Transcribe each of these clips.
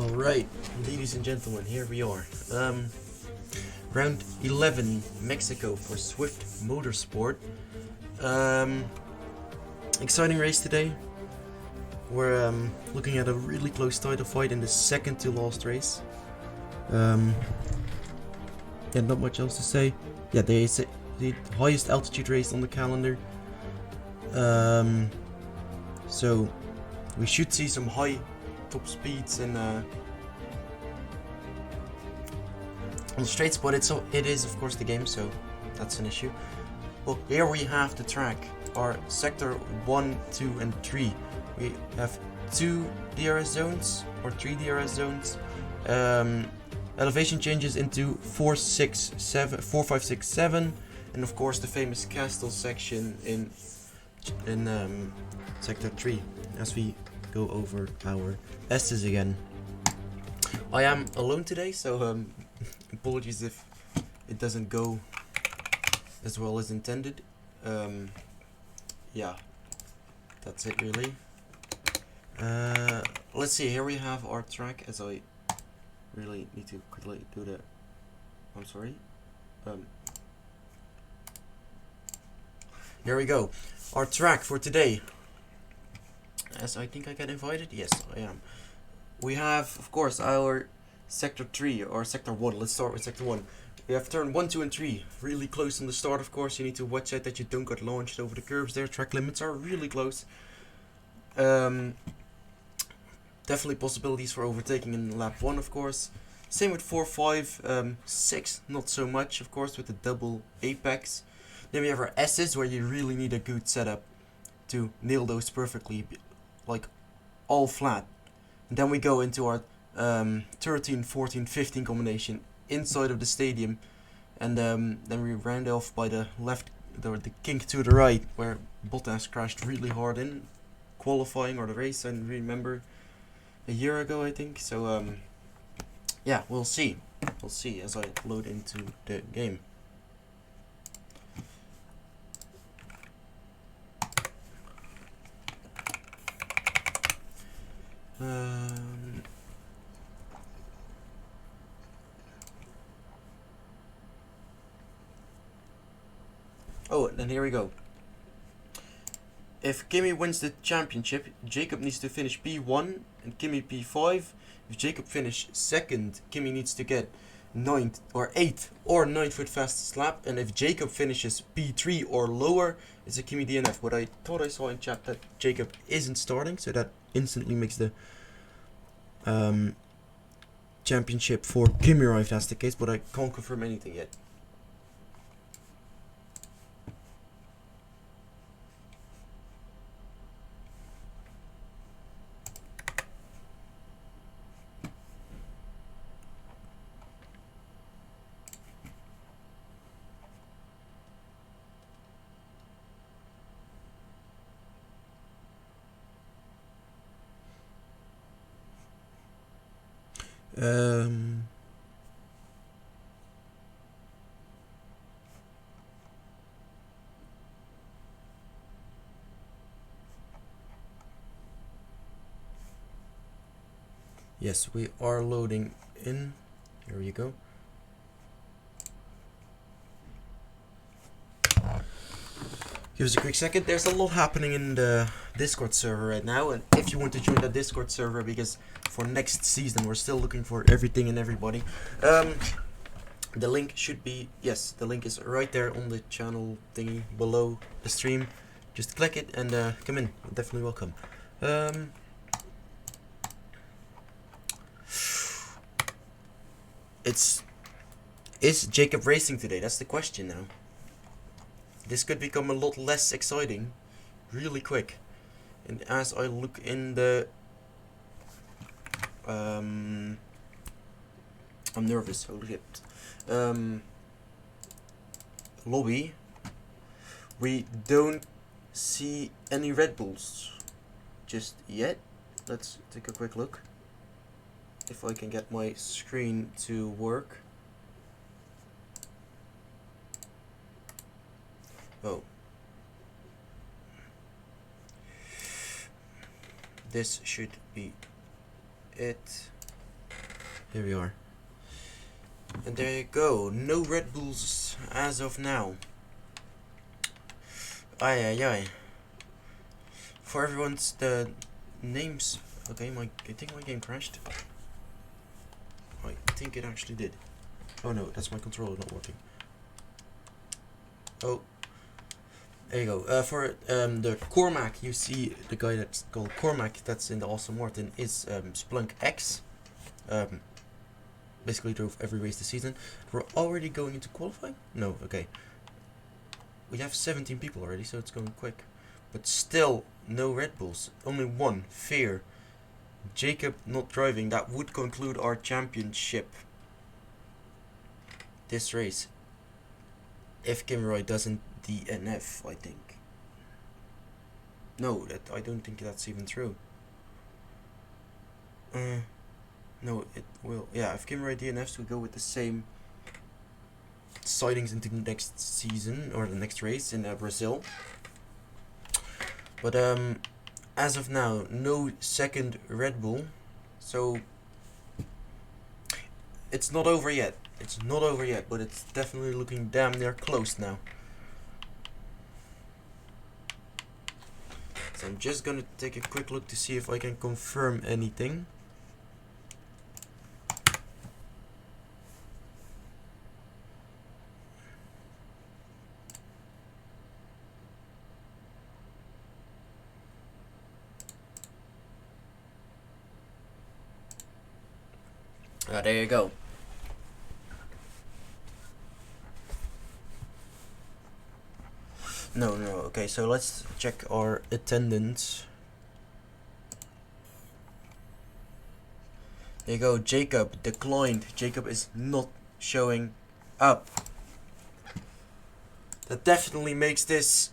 Alright, ladies and gentlemen, here we are. Round 11, Mexico for Swift Motorsport. Exciting race today. We're looking at a really close title fight in the second to last race. Yeah, not much else to say. Yeah, the highest altitude race on the calendar. So we should see some high top speeds in on the straights, but it is of course the game, so that's an issue. Well, here we have the track, our sector 1, 2 and 3. We have 2 DRS zones or 3 DRS zones. Elevation changes into 4, 5, 6, 7, and of course the famous castle section in sector 3 as we go over our S's again. I am alone today, so apologies if it doesn't go as well as intended. Yeah, that's it really. Let's see, here we have our track, as I really need to quickly do that. I'm sorry. Here we go. Our track for today. As I think I got invited? Yes, I am. We have, of course, our sector 3 or sector 1. Let's start with sector 1. We have turn 1, 2 and 3. Really close on the start, of course. You need to watch out that you don't get launched over the curves there. Track limits are really close. Definitely possibilities for overtaking in lap 1, of course. Same with 4, 5, 6, not so much, of course, with the double apex. Then we have our S's, where you really need a good setup to nail those perfectly, like all flat. And then we go into our 13, 14, 15 combination inside of the stadium, and then we round off by the left, the kink to the right, where Bottas crashed really hard in qualifying or the race. I remember a year ago, I think. So yeah, we'll see as I load into the game. Oh, and here we go. If Kimi wins the championship, Jacob needs to finish P1 and Kimi P5. If Jacob finishes second, Kimi needs to get 9th or 8th or 9th with fastest lap. And if Jacob finishes P3 or lower, it's a Kimi DNF. But I thought I saw in chat that Jacob isn't starting, so that instantly makes the championship for Kimi right if that's the case, but I can't confirm anything yet. Yes, we are loading in. Here we go. Give us a quick second. There's a lot happening in the Discord server right now, and if you want to join the Discord server, because for next season we're still looking for everything and everybody, the link should be, yes, the link is right there on the channel thingy below the stream. Just click it and come in. You're definitely welcome. Is Jacob racing today? That's the question now. This could become a lot less exciting really quick. And as I look in the I'm nervous, holy shit. Lobby, we don't see any Red Bulls just yet. Let's take a quick look if I can get my screen to work. Oh, this should be it. here we are. And there you go, no Red Bulls as of now. Aye aye aye. For everyone's the names. Okay, I think my game crashed. I think it actually did. Oh no, that's my controller not working. Oh, there you go. For the Cormac, you see the guy that's called Cormac that's in the Aston Martin is Splunk X. Basically drove every race this season. We're already going into qualifying? No, okay. We have 17 people already, so it's going quick. But still, no Red Bulls. Only one, Fear. Jacob not driving. That would conclude our championship. This race. If Kimroy doesn't DNF, I think. No, that I don't think that's even true. No, it will. Yeah, if Kimroy DNFs, we go with the same sightings into the next season or the next race in Brazil. But as of now, no second Red Bull, so it's not over yet. It's not over yet, but it's definitely looking damn near close now. So I'm just gonna take a quick look to see if I can confirm anything. There you go. No, okay, so let's check our attendance. There you go, Jacob declined. Jacob is not showing up. That definitely makes this,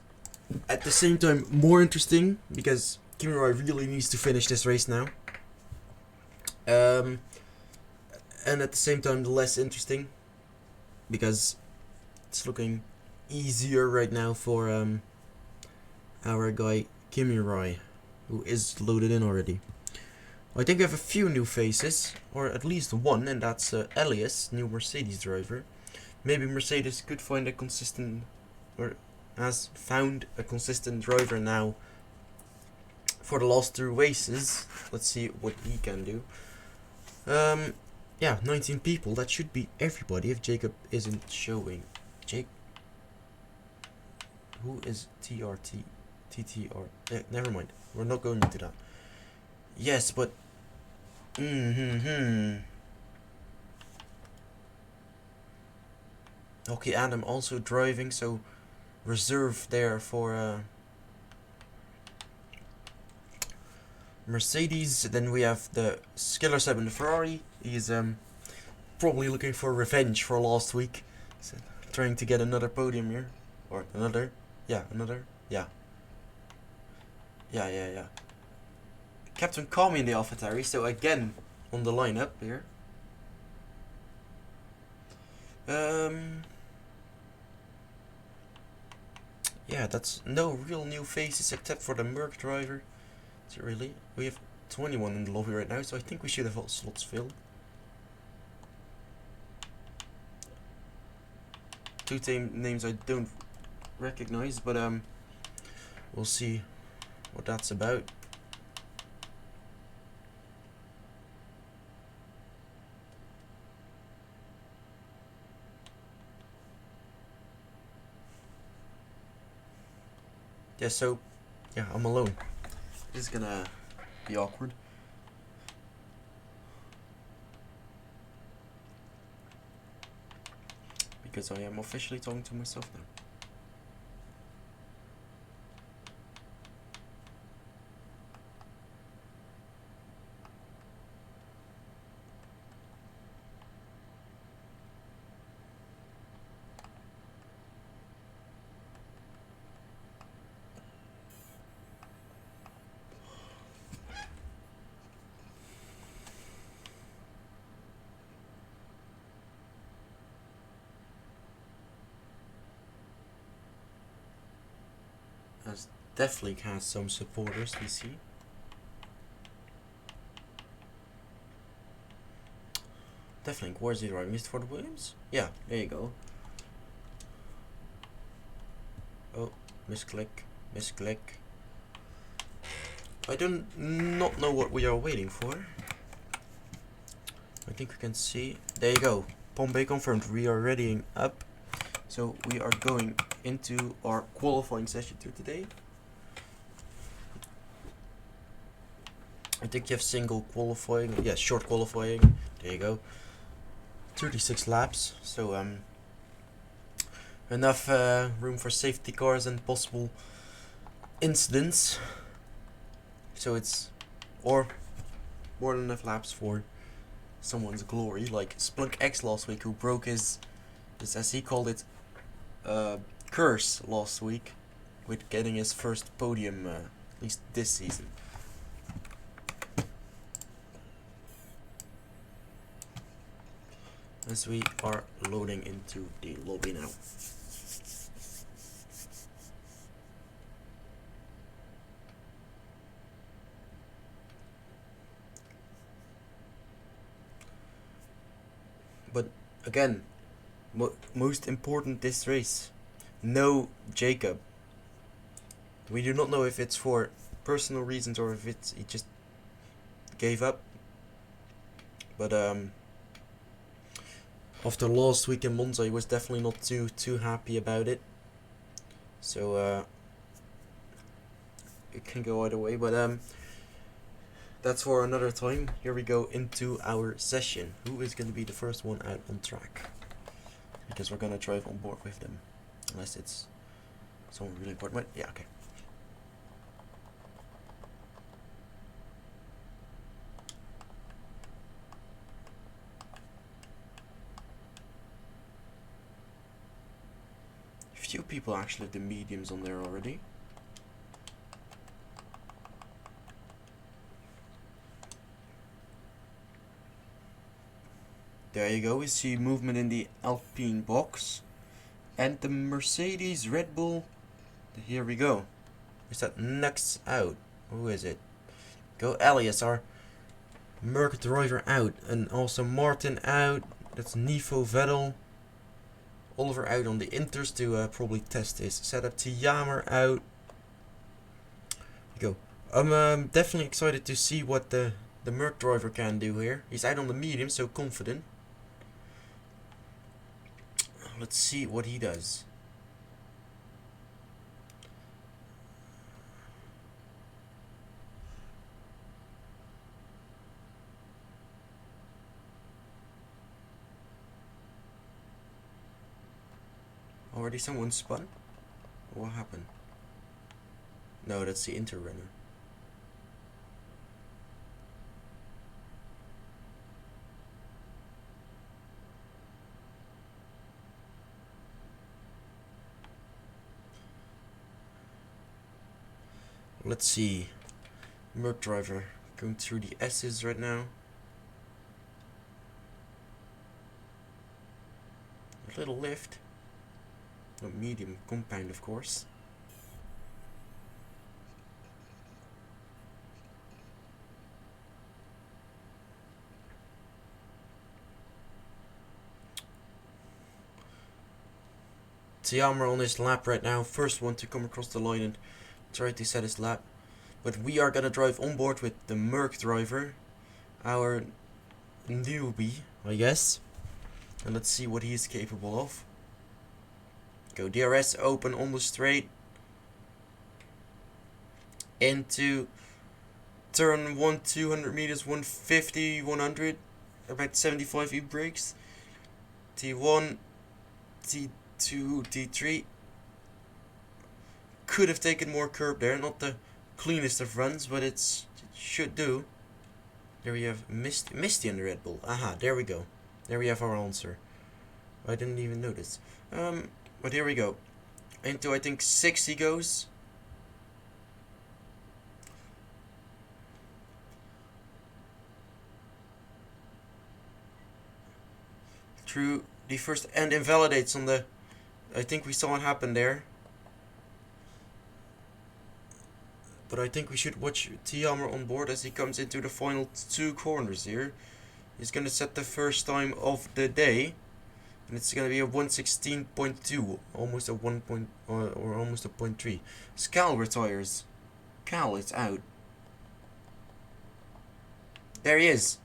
at the same time, more interesting, because Kimura really needs to finish this race now. And at the same time, less interesting, because it's looking easier right now for our guy Kimirai, who is loaded in already. I think we have a few new faces, or at least one, and that's Elias, new Mercedes driver. Maybe Mercedes could find a consistent, or has found a consistent driver now for the last 2 races. Let's see what he can do. Yeah, 19 people. That should be everybody if Jacob isn't showing. Who is TRT? TTR? Never mind. We're not going into that. Yes, but... Okay, Adam also driving, so reserve there for Mercedes. Then we have the Skiller 7, the Ferrari. He's probably looking for revenge for last week. He's trying to get another podium here. Or another. Yeah, another. Yeah. Yeah. Captain Kami in the AlphaTauri, so again on the lineup here. Yeah, that's no real new faces except for the Merc driver. Is it really? We have 21 in the lobby right now, so I think we should have all slots filled. 2 names I don't recognize, but we'll see what that's about. Yeah, so yeah, I'm alone. This is gonna be awkward. Because I am officially talking to myself now. As definitely has some supporters, we see. Definitely. Where's he driving? Mr. Ford Williams? Yeah, there you go. Oh, misclick. Misclick. I do not know what we are waiting for. I think we can see. There you go. Pompey confirmed. We are readying up. So we are going into our qualifying session today. I think you have single qualifying. Yeah, short qualifying. There you go. 36 laps. So enough room for safety cars and possible incidents. So it's or more than enough laps for someone's glory, like Splunk X last week, who broke his as he called it, curse last week with getting his first podium, at least this season. As we are loading into the lobby now. But again, most important this race, no Jacob. We do not know if it's for personal reasons or if he just gave up. But after last week in Monza, he was definitely not too happy about it. So it can go either way. But that's for another time. Here we go into our session. Who is going to be the first one out on track? Because we're going to drive on board with them. Unless it's someone really important. Wait, yeah, okay. Few people actually have the mediums on there already. There you go, we see movement in the Alpine box. And the Mercedes Red Bull. Here we go. Is that next out? Who is it? Go Elias, our Merc driver out. And also Martin out. That's Nifo Vettel. Oliver out on the Inters to probably test his setup. Tiamer out. Here we go. I'm definitely excited to see what the Merc driver can do here. He's out on the medium, so confident. Let's see what he does. Already someone spun? What happened? No, that's the Inter runner. Let's see. Merc driver going through the S's right now. A little lift. Not medium, compound of course. Tiamer on his lap right now, first one to come across the line and try to set his lap. But we are gonna drive on board with the Merc driver, our newbie, I guess. And let's see what he is capable of. Go DRS open on the straight. Into turn 1, 200 meters, 150, 100. About 75 e-brakes. T1, T2, T3. Could have taken more curb there. Not the cleanest of runs, but it should do. There we have Misty on the Red Bull. Aha, there we go. There we have our answer. I didn't even notice. But here we go. Into, I think, 6 he goes. Through the first and invalidates on the... I think we saw what happened there. But I think we should watch Tiamer on board as he comes into the final 2 corners here. He's gonna set the first time of the day, and it's gonna be a 1:16.2, almost a 1 point or almost a 0.3. Scal retires. Cal is out. There he is.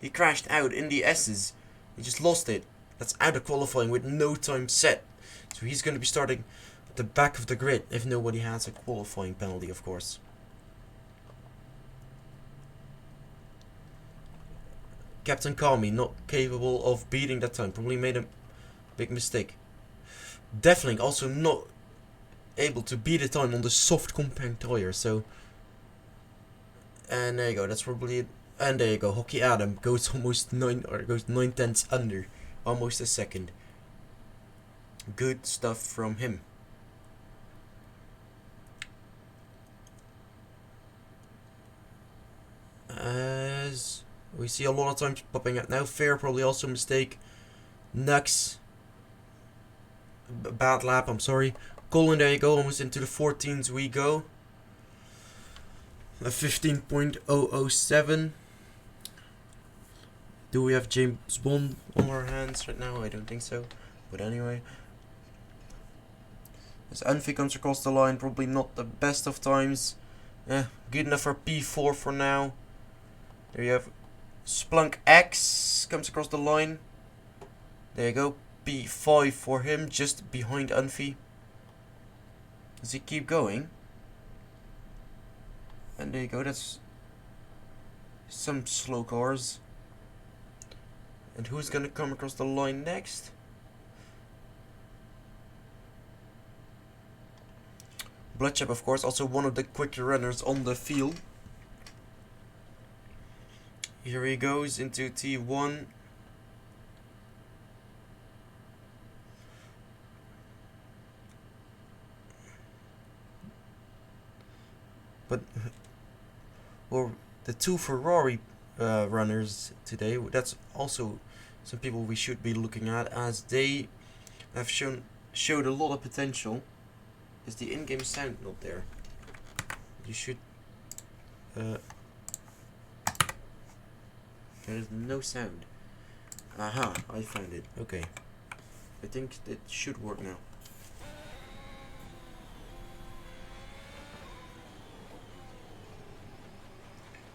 He crashed out in the S's. He just lost it. That's out of qualifying with no time set. So he's gonna be starting at the back of the grid if nobody has a qualifying penalty, of course. Captain Kami not capable of beating that time. Probably made a big mistake. Definitely also not able to beat the time on the soft compact tire. So, and there you go. That's probably it. And there you go. Hockey Adam goes almost 9/10 under, almost a second. Good stuff from him. As we see a lot of times popping up now. Fair probably also a mistake. Nux. Bad lap, I'm sorry. Colin, there you go. Almost into the 14s we go. A 15.007. Do we have James Bond on our hands right now? I don't think so. But anyway. As Unfi comes across the line, probably not the best of times. Good enough for P4 for now. There you have Splunk X comes across the line. There you go. P5 for him, just behind Unfi. Does he keep going? And there you go. That's some slow cars. And who's gonna come across the line next? Bloodship, of course, also one of the quicker runners on the field. Here he goes into T1. But, well, the two Ferrari runners today, that's also some people we should be looking at, as they have showed a lot of potential. Is the in-game sound not there? You should... there's no sound. Aha, I found it. Okay. I think it should work now.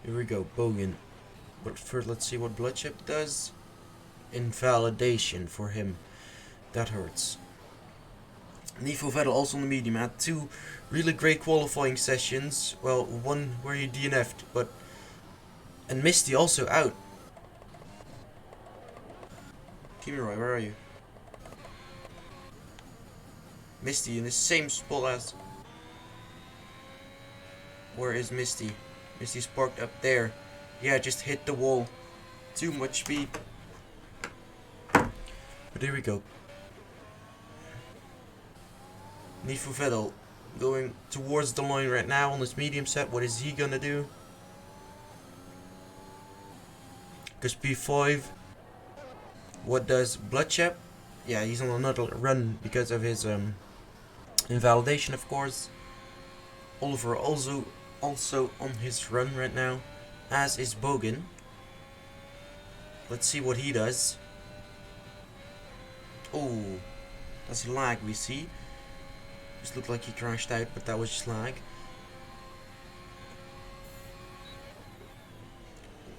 Here we go, Bogan. But first let's see what Bloodship does. Invalidation for him. That hurts. Nifo Vettel also on the medium had two really great qualifying sessions. Well, one where he DNF'd, but... And Misty also out. Kimiroy, where are you? Misty in the same spot as... Where is Misty? Misty's parked up there. Yeah, just hit the wall. Too much speed. But here we go. Nifo Vettel going towards the line right now on this medium set. What is he gonna do? Because P5. What does Bloodship? Yeah, he's on another run because of his invalidation, of course. Oliver also on his run right now, as is Bogan. Let's see what he does. Oh, that's lag we see. Just looked like he crashed out, but that was just lag.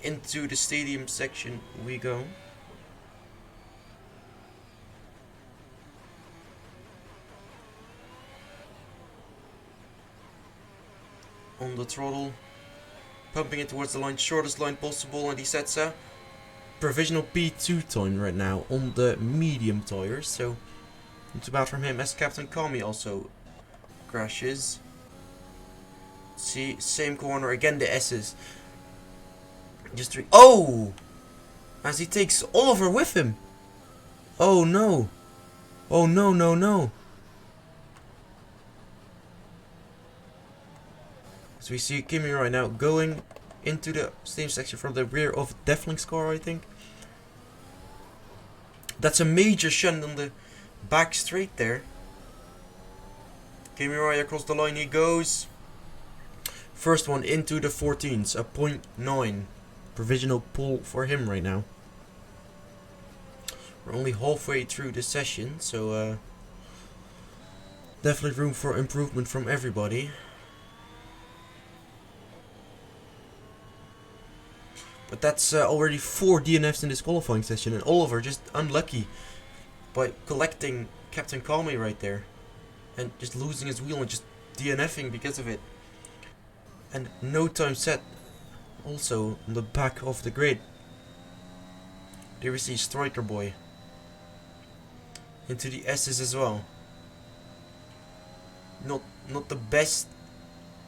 Into the stadium section we go. On the throttle, pumping it towards the line, shortest line possible, and he sets a provisional P2 time right now on the medium tires, so not too bad from him, as Captain Kami also crashes. See, same corner, again the S's. Just three. Oh! As he takes Oliver with him. Oh no. Oh no, no, no. So we see Kimi right now going into the stadium section from the rear of Defling's car, I think. That's a major shunt on the back straight there. Kimi right across the line he goes. First one into the 14s, a 0.9 provisional pull for him right now. We're only halfway through the session, so definitely room for improvement from everybody. But that's already 4 DNFs in this qualifying session, and Oliver just unlucky by collecting Captain Kame right there. And just losing his wheel and just DNFing because of it. And no time set also on the back of the grid. There we see Striker Boy. Into the S's as well. Not the best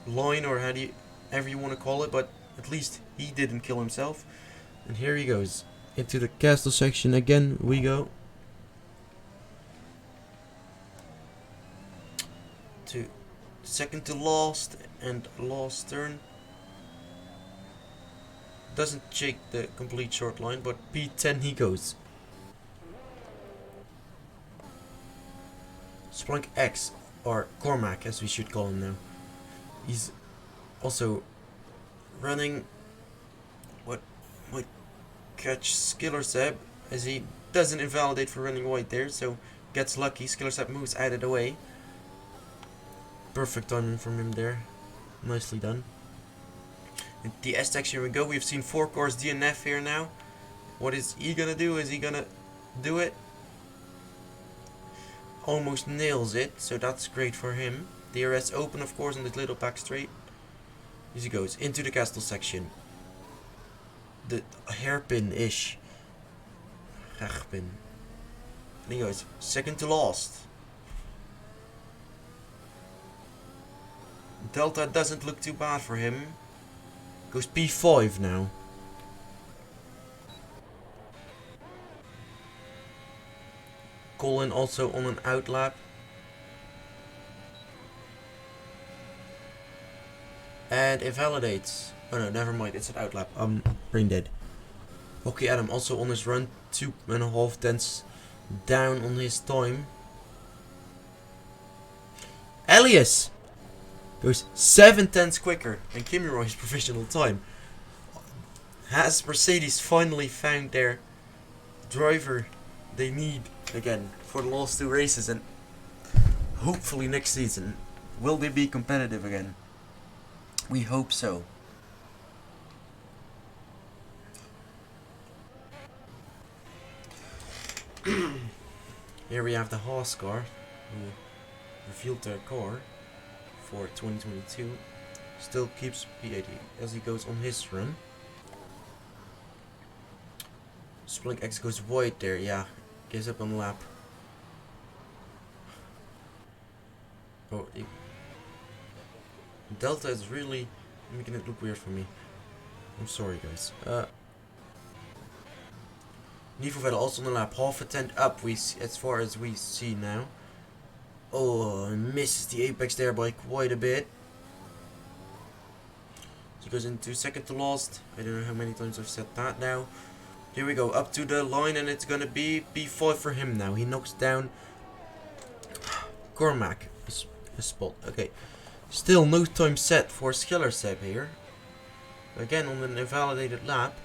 line, or however you want to call it, but at least he didn't kill himself. And here he goes. Into the castle section again we go. To second to last and last turn. Doesn't shake the complete short line, but P10 he goes. Splunk X, or Cormac as we should call him now. He's also running what might catch Skiller Seb, as he doesn't invalidate for running white there, so gets lucky. Skiller Seb moves out of the way. Perfect timing from him there. Nicely done. In the S section here we go. We've seen 4 cars DNF here now. What is he gonna do? Is he gonna do it? Almost nails it, so that's great for him. DRS open, of course, on this little back straight. As he goes into the castle section. The hairpin-ish. Hairpin. And he goes second to last. Delta doesn't look too bad for him. Goes P5 now. Colin also on an outlap. And invalidates. Oh no, never mind, it's an outlap. I'm brain dead. Okay, Adam also on his run. 2.5 tenths down on his time. Elias goes 7 tenths quicker than Kimi Roy's professional time. Has Mercedes finally found their driver they need again for the last 2 races, and hopefully next season will they be competitive again? We hope so. Here we have the Haas car, who revealed their car for 2022. Still keeps P80 as he goes on his run. Splink X goes wide there, yeah. Gives up on lap. Oh, Delta is really making it look weird for me. I'm sorry, guys. Nivo Vettel also on the lap, half a tenth up. We see, as far as we see now. Oh, misses the apex there by quite a bit. So he goes into second to last. I don't know how many times I've said that now. Here we go, up to the line, and it's gonna be P5 for him now. He knocks down Cormac. His spot. Okay. Still no time set for Skiller Seb here. Again on an invalidated lap.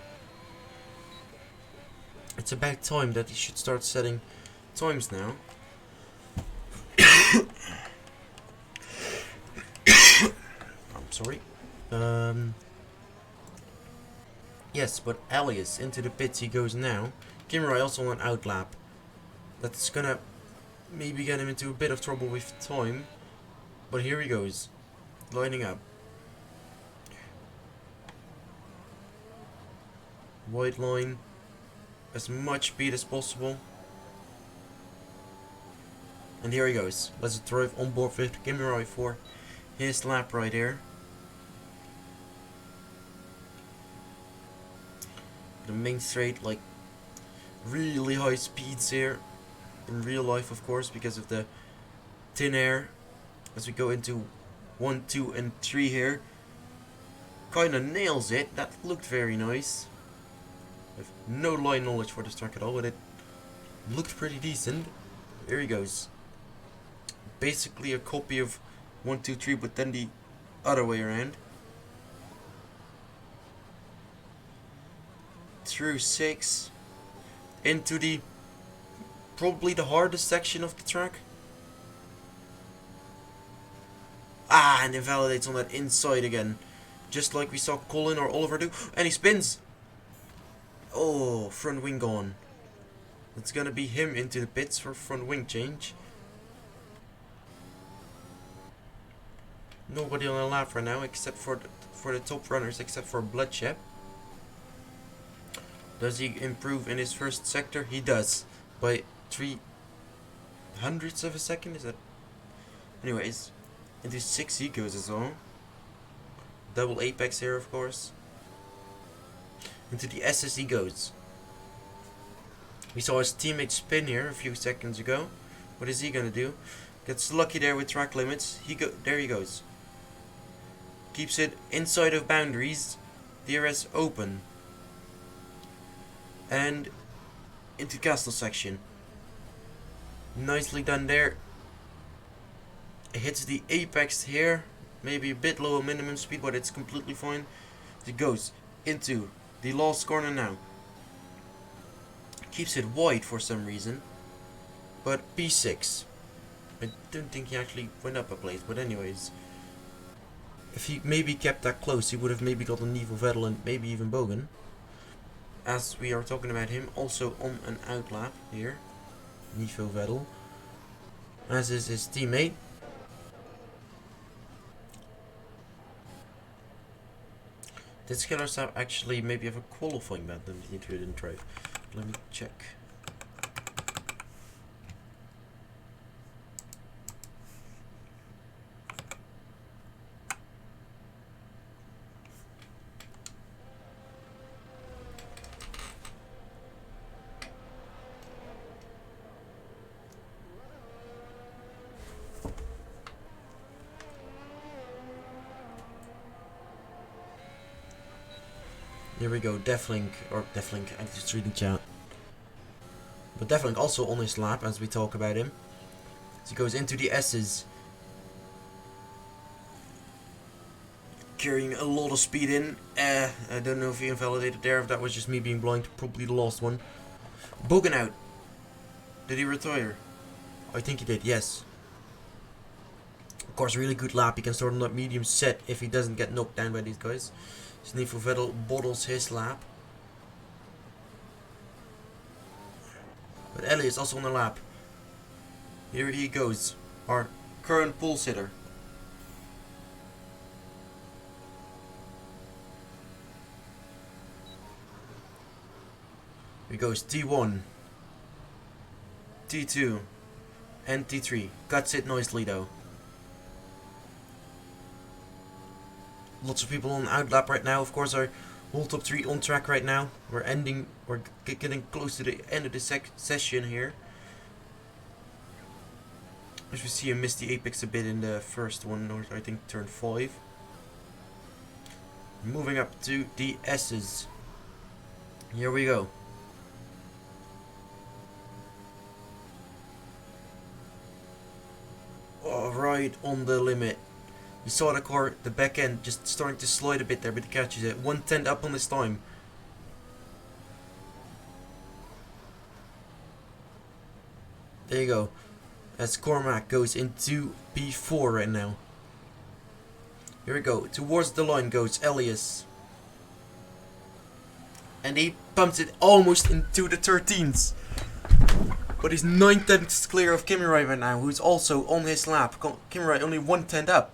It's about time that he should start setting times now. I'm sorry. Yes, but Elias into the pits he goes now. Kimrai also on an outlap. That's gonna maybe get him into a bit of trouble with time. But here he goes. Lining up. White line. As much speed as possible. And here he goes. Let's drive on board with Kimrai for his lap right here. The main straight, like really high speeds here in real life, of course, because of the thin air. As we go into 1, 2, and 3 here, kinda nails it. That looked very nice. I have no line knowledge for this track at all, but it looked pretty decent. Here he goes. Basically a copy of 1, 2, 3, but then the other way around. Through 6 into the probably the hardest section of the track. Ah, and invalidates on that inside again. Just like we saw Colin or Oliver do. And he spins. Oh, front wing gone. It's gonna be him into the pits for front wing change. Nobody on the lap right now except for the top runners, except for Bloodshed. Does he improve in his first sector? He does. By 300ths of a second, is that? Anyways, into 6 he goes as well. Double apex here, of course. Into the SS he goes. We saw his teammate spin here a few seconds ago. What is he gonna do? Gets lucky there with track limits. There he goes. Keeps it inside of boundaries. DRS open. And into castle section. Nicely done there. It hits the apex here. Maybe a bit low minimum speed, but it's completely fine. It goes into the last corner now. Keeps it wide for some reason. But P6. I don't think he actually went up a place, but anyways. If he maybe kept that close, he would have maybe gotten Nivo Vettel and maybe even Bogan. As we are talking about him, also on an outlap here. Nivo Vettel. As is his teammate. Did Skiller's actually maybe have a qualifying band that he didn't drive? Let me check. Here we go, Deflink, I'm just reading chat. But Deflink also on his lap as we talk about him. So he goes into the S's. Carrying a lot of speed in. I don't know if he invalidated there, if that was just me being blind, probably the last one. Bogan out. Did he retire? I think he did, yes. Of course, really good lap. He can start on that medium set if he doesn't get knocked down by these guys. Nivo Vettel bottles his lap. But Ellie is also on the lap. Here he goes. Our current pole sitter. Here goes T1. T2. And T3. Cuts it nicely though. Lots of people on outlap right now. Of course, our whole top 3 on track right now. We're getting close to the end of the session here. As we see him miss the apex a bit in the first one, or I think turn 5. Moving up to the S's. Here we go. Oh, right on the limit. You saw the car, the back end, just starting to slide a bit there, but he catches it. 1/10 up on this time. There you go. As Cormac goes into P4 right now. Here we go. Towards the line goes Elias. And he pumps it almost into the 13s. But he's 9/10 clear of Kimirai right now, who's also on his lap. Kimirai only 1/10 up.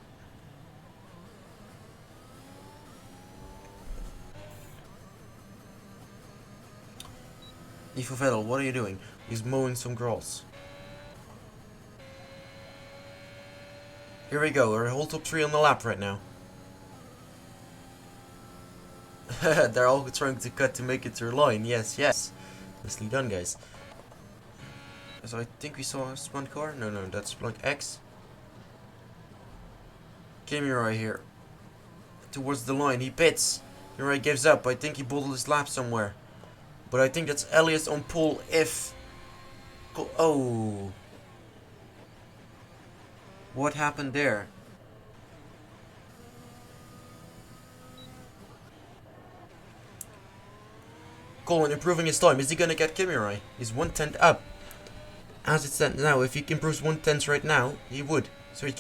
Nivo Vettel, what are you doing? He's mowing some grass. Here we go, our whole top 3 on the lap right now. They're all trying to cut to make it to their line. Yes, yes. Nicely done, guys. So I think we saw a spun car. No, that's like X. Kimirai here. Towards the line, he pits. Kimirai gives up. I think he bottled his lap somewhere. But I think that's Elias on pole if... Oh. What happened there? Colin improving his time. Is he gonna get Kimirai? He's 1/10 up. as it stands now, if he improves 1/10 right now, he would. So he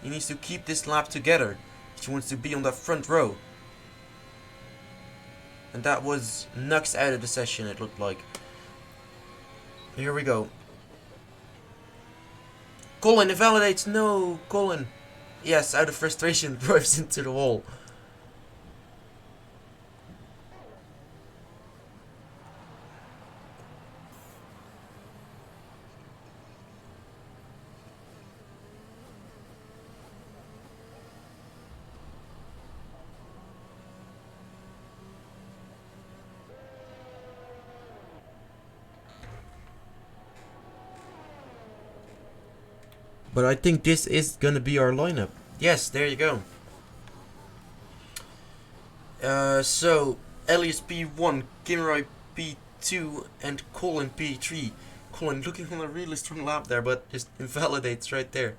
needs to keep this lap together if he wants to be on that front row. And that was Nux out of the session, it looked like. Here we go. Colin invalidates. No, Colin. Yes, out of frustration, drives into the wall. But I think this is gonna be our lineup. Yes, there you go. So Elias P1, Kimroy P2, and Colin P3. Colin looking on a really strong lap there, but just invalidates right there.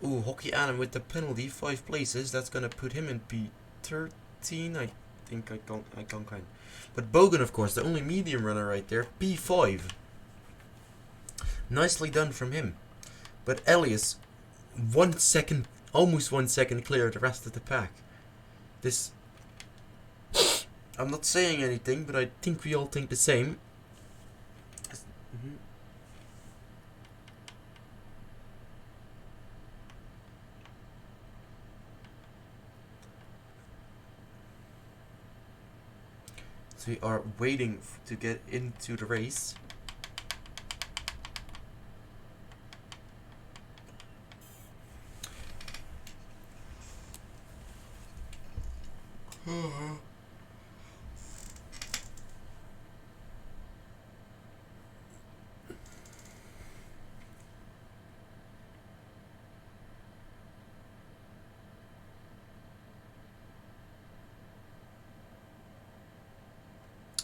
Ooh, Hockey Adam with the penalty, 5 places. That's gonna put him in P13. I think I can't kind. But Bogan, of course, the only medium runner right there, P5. Nicely done from him. But Elias, 1 second, almost 1 second clear of the rest of the pack. This, I'm not saying anything, but I think we all think the same. So we are waiting to get into the race.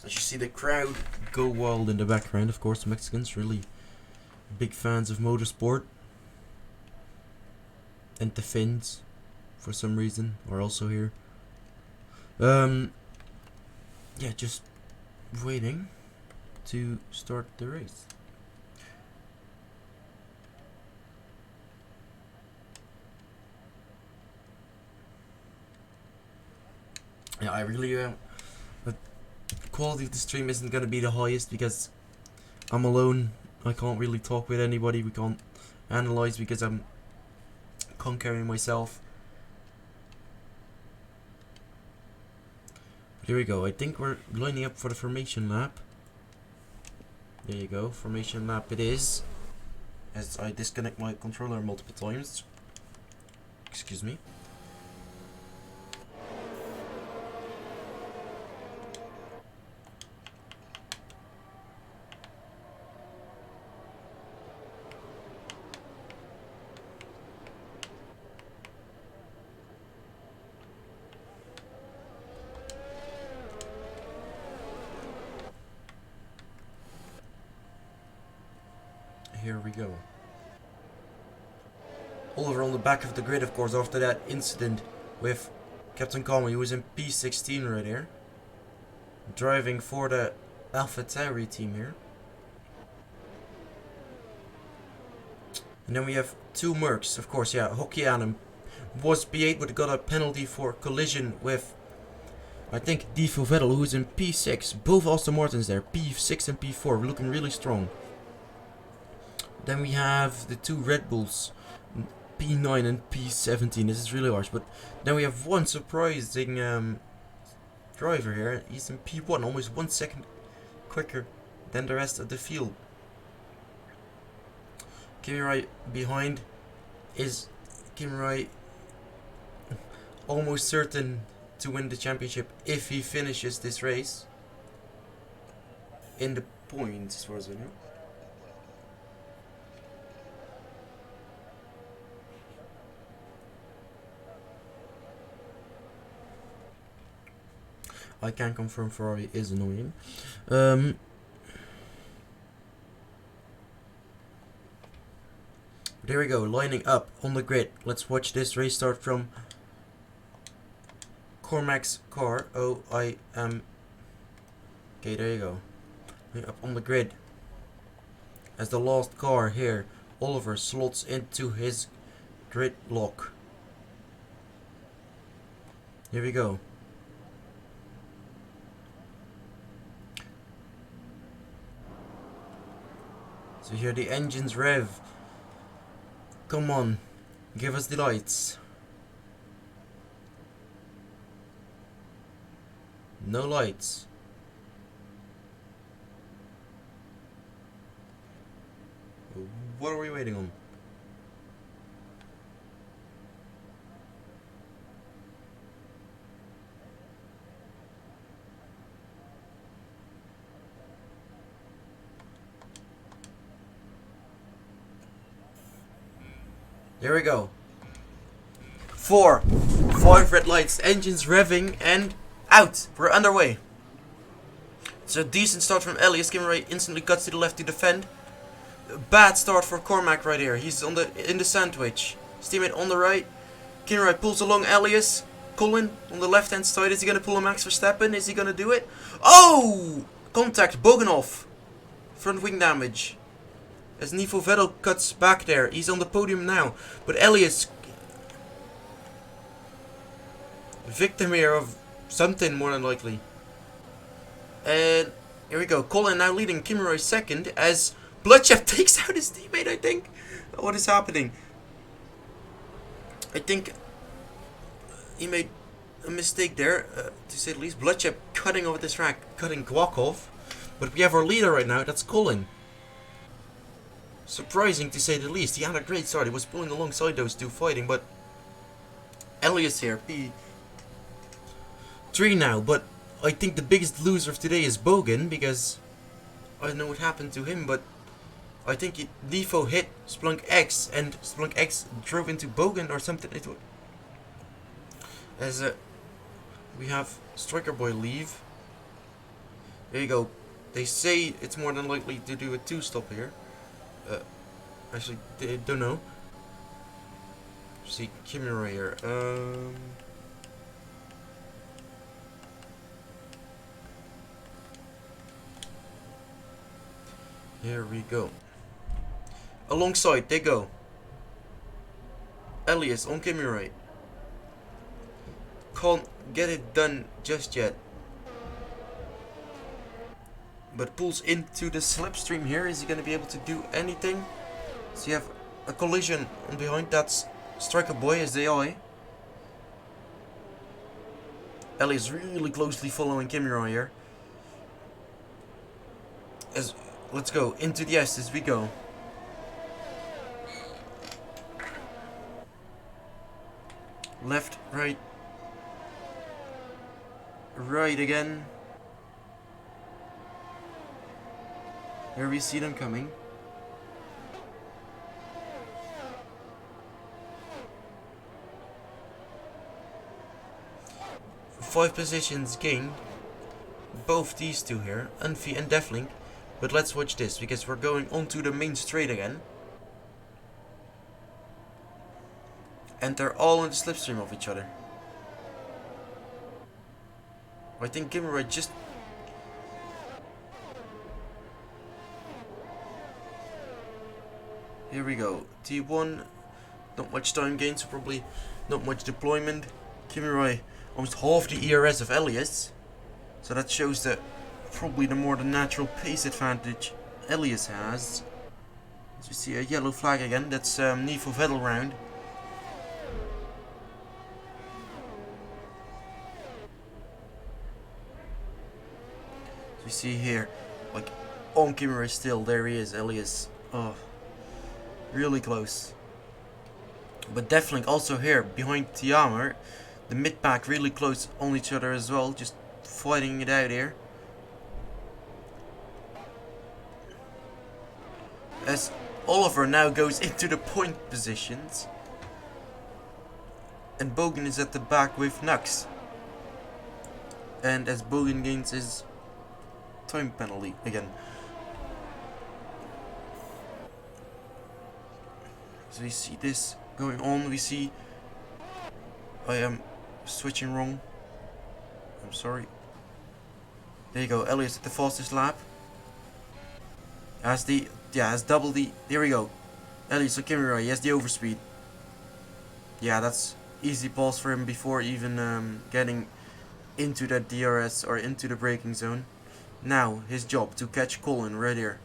As you see the crowd go wild in the background, of course, the Mexicans really big fans of motorsport. And the Finns, for some reason, are also here. Yeah, just waiting to start the race. Yeah, I really the quality of the stream isn't gonna be the highest because I'm alone. I can't really talk with anybody. We can't analyze because I'm conquering myself. But here we go. I think we're lining up for the formation lap. There you go. Formation lap it is. As I disconnect my controller multiple times. Excuse me. Here we go. Oliver on the back of the grid, of course, after that incident with Captain Conway, who was in P16 right here. Driving for the AlphaTauri team here. And then we have 2 Mercs, of course, yeah, Hockey Adam was P8 but got a penalty for collision with, I think, Defo Vettel, who's in P6. Both Aston Martins there, P6 and P4, looking really strong. Then we have the 2 Red Bulls, P9 and P17. This is really harsh, but then we have one surprising driver here. He's in P1, almost 1 second quicker than the rest of the field. Kimrai behind is Kimrai almost certain to win the championship if he finishes this race in the points, as far as I know. I can confirm Ferrari is annoying. There we go, lining up on the grid. Let's watch this race start from Cormac's car. Okay, there you go. Lining up on the grid. as the last car here, Oliver slots into his grid lock. Here we go. So here the engines rev. Come on, give us the lights. No lights. What are we waiting on? There we go. 4, 5 red lights, engines revving, and out. We're underway. It's a decent start from Elias. Kimmeray instantly cuts to the left to defend. Bad start for Cormac right here. He's in the sandwich. His teammate on the right. Kimmeray pulls along Elias. Colin on the left hand side. Is he gonna pull a Max Verstappen? Is he gonna do it? Oh! Contact. Boganov. Front wing damage. As Nivo Vettel cuts back there. He's on the podium now. But Elias, victim here of something more than likely. And here we go. Colin now leading Kimmeray second as Bloodshed takes out his teammate, I think. What is happening? I think he made a mistake there, to say the least. Bloodshed cutting over this track, cutting Guac off. But we have our leader right now, that's Colin. Surprising to say the least. He had a great start. He was pulling alongside those two fighting, but Elias here, P3 now. But I think the biggest loser of today is Bogan, because I don't know what happened to him, but I think Nivo hit Splunk X and Splunk X drove into Bogan or something. As we have Striker Boy leave. There you go. They say it's more than likely to do a 2-stop here. Actually, they don't know. See Kimmeray here. Here we go. Alongside they go. Elias on Kimmeray. Can't get it done just yet. But pulls into the slipstream here. Is he going to be able to do anything? So you have a collision on behind. That's Striker Boy as they are. Elias really closely following Kimmeray here. As let's go into the S as we go. Left, right. Right again. Here we see them coming. Five positions gained. Both these two here, Unfi and Deflink. But let's watch this, because we're going onto the main straight again. And they're all in the slipstream of each other. I think Kimmeray just... Here we go. T1. Not much time gain, so probably not much deployment. Kimmeray almost half the ERS of Elias. So that shows that probably the more the natural pace advantage Elias has. As you see a yellow flag again. That's Nivo Vettel round. As you see here, like on Kimmeray still, there he is, Elias. Oh. Really close. But Deflink also here behind Tiamer. The mid pack really close on each other as well. Just fighting it out here. As Oliver now goes into the point positions. And Bogan is at the back with Nux. And as Bogan gains his time penalty again. So we see this going on. We see I am switching wrong. I'm sorry. There you go. Elias at the fastest lap. As the yeah, has double the... Here we go. Elias Kimura, he has the overspeed. Yeah, that's easy pause for him before even getting into that DRS or into the braking zone. Now, his job to catch Colin right here.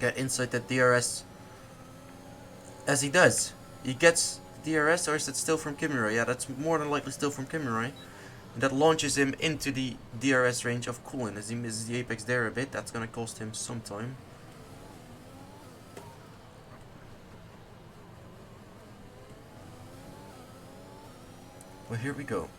Get inside that DRS. As he does. He gets DRS, or is it still from Kimura? Yeah, that's more than likely still from Kimura. And that launches him into the DRS range of Colin. As he misses the apex there a bit, that's going to cost him some time. Well, here we go.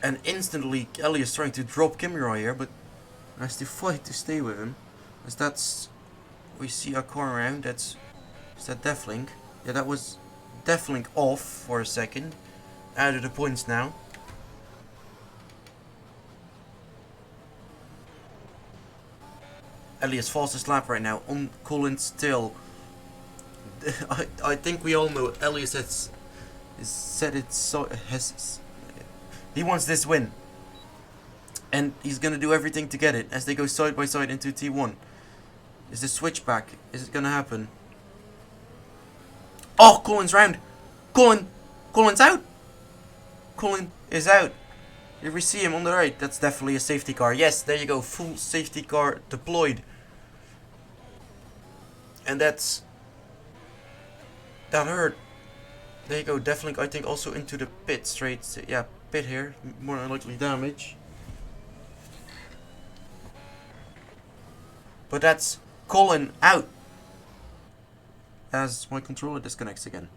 And instantly, Ellie is trying to drop Kimura here, but has to fight to stay with him. As that's... We see a car around, that's... Is that Deathlink? Yeah, that was Deathlink off for a second. Out of the points now. Elias fastest lap right now on Colin's tail. I think we all know Elias has said it so... He wants this win. And he's going to do everything to get it as they go side by side into T1. Is the switchback? Is it going to happen? Oh, Colin's round. Colin's out. Colin is out. Here we see him on the right. That's definitely a safety car. Yes, there you go. Full safety car deployed. And that's... That hurt. There you go. Definitely, I think, also into the pit straight. Yeah, pit here. More than likely damage. But that's Colin out. As my controller disconnects again.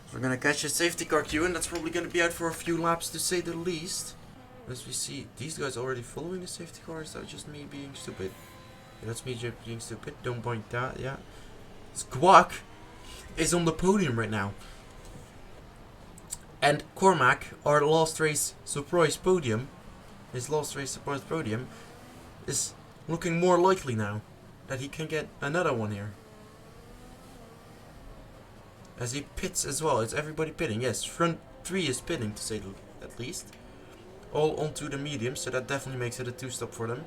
So we're gonna catch a safety car queue, and that's probably gonna be out for a few laps to say the least. As we see, these guys already following the safety car. Is that just me being stupid? Yeah, that's me being stupid. Don't point that. Yeah. Squawk is on the podium right now. And Cormac, our last race surprise podium, his last race surprise podium, is looking more likely now that he can get another one here. As he pits as well. It's everybody pitting. Yes, front three is pitting to say at least. All onto the medium, so that definitely makes it a two-stop for them.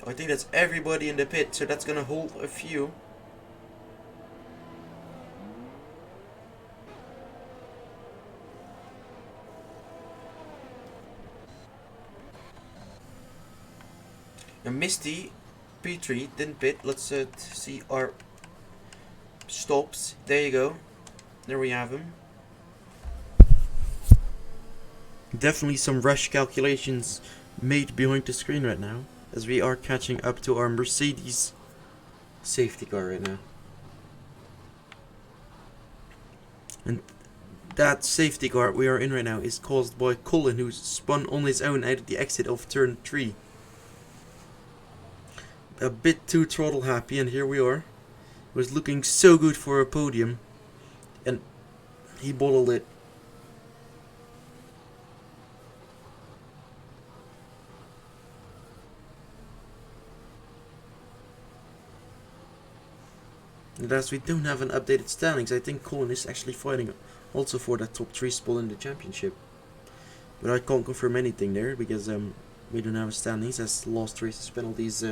I think that's everybody in the pit, so that's gonna hold a few. And Misty, P3 didn't pit. Let's see our stops. There you go. There we have him. Definitely some rush calculations made behind the screen right now, as we are catching up to our Mercedes safety car right now. And that safety car we are in right now is caused by Colin, who spun on his own out of the exit of turn 3. A bit too throttle happy, and here we are. It was looking so good for a podium, and he bottled it. And as we don't have an updated standings, I think Colin is actually fighting also for that top 3 spot in the championship. But I can't confirm anything there because we don't have standings, as last race's penalties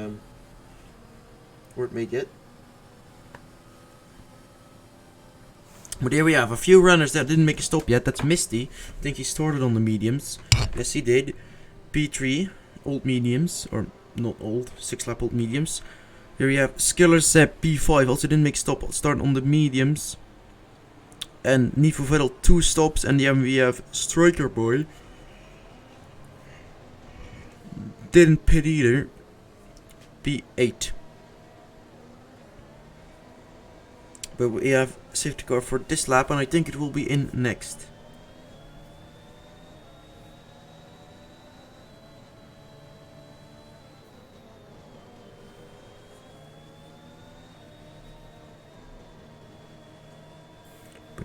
weren't made yet. But here we have a few runners that didn't make a stop yet. That's Misty. I think he started on the mediums. Yes, he did. P3, old mediums, or not old, 6-lap old mediums. Here we have Skiller Sepp P5, also didn't make a stop, start on the mediums. And Nifo Vettel 2 stops, and then we have Striker Boy. Didn't pit either. P8. But we have safety car for this lap, and I think it will be in next.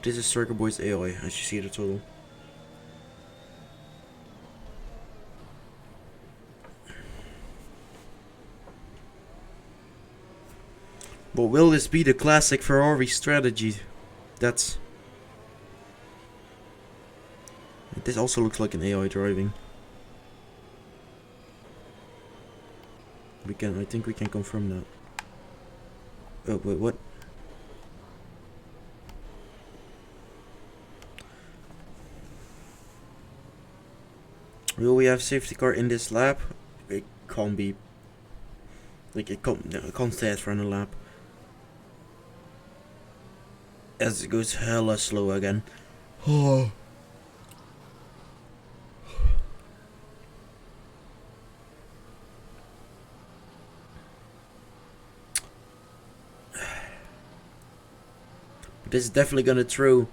But this is Circuit Boy's AI, as you see the total. But will this be the classic Ferrari strategy? That's... This also looks like an AI driving. I think we can confirm that. Oh, wait, what? Will we have safety car in this lap? It can't be. Like, it can't stay for a lap. As it goes hella slow again. Oh. This is definitely gonna throw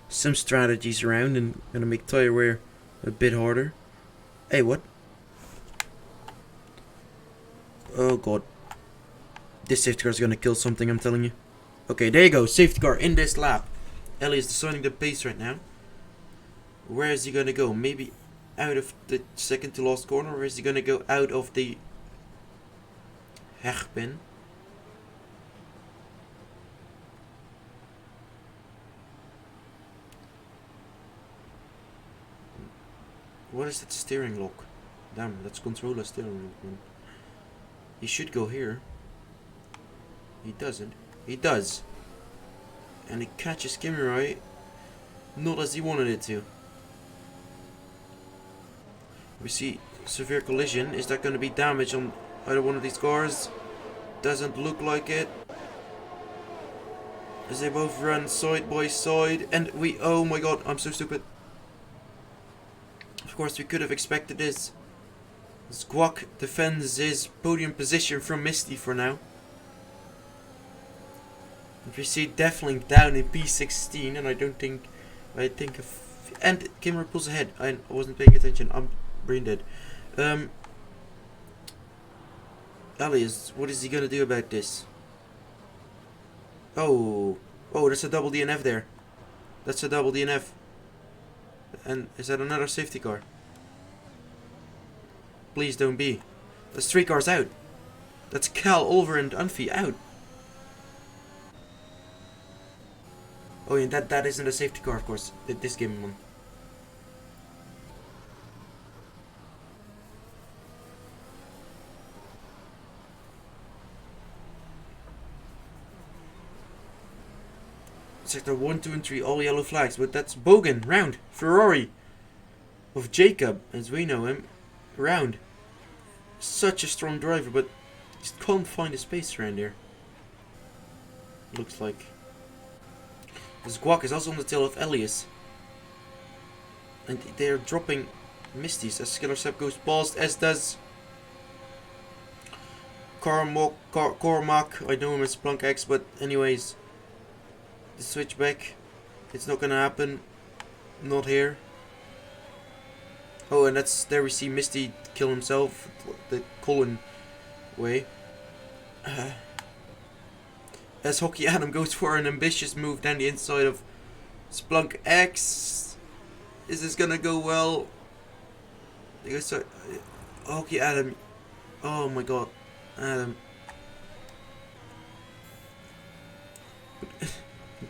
some strategies around and gonna make tire wear a bit harder. Hey, what? Oh god. This safety car is gonna kill something, I'm telling you. Okay, there you go. Safety car in this lap. Ellie is deciding the pace right now. Where is he gonna go? Maybe out of the second to last corner, or is he gonna go out of the hairpin? What is that steering lock? Damn, let's control the steering lock, man. He should go here. He doesn't. He does. And he catches Kimirai not as he wanted it to. We see severe collision. Is that going to be damage on either one of these cars? Doesn't look like it. As they both run side by side. And we... Oh my god, I'm so stupid. Of course, we could have expected this. Squawk defends his podium position from Misty for now. And we see Defling down in P16, and and Kimmer pulls ahead. I wasn't paying attention. I'm brain dead. Elias, what is he gonna do about this? Oh, that's a double DNF there. That's a double DNF. And is that another safety car? Please don't be. That's 3 cars out. That's Cal, Oliver, and Unfi out. Oh, and that isn't a safety car, of course. This game one. Sector 1, 2, and 3, all yellow flags, but that's Bogan, round, Ferrari of Jacob, as we know him, round. Such a strong driver, but just can't find a space around here. Looks like. This Guac is also on the tail of Elias. And they're dropping Misties as Skiller Sepp goes past, as does Cormac. I know him as Plunk X, but anyways. The switchback, it's not gonna happen. Not here. Oh, and there we see Misty kill himself the Colin way. As Hockey Adam goes for an ambitious move down the inside of Splunk X. Is this gonna go well? Hockey Adam. Oh my god. Adam.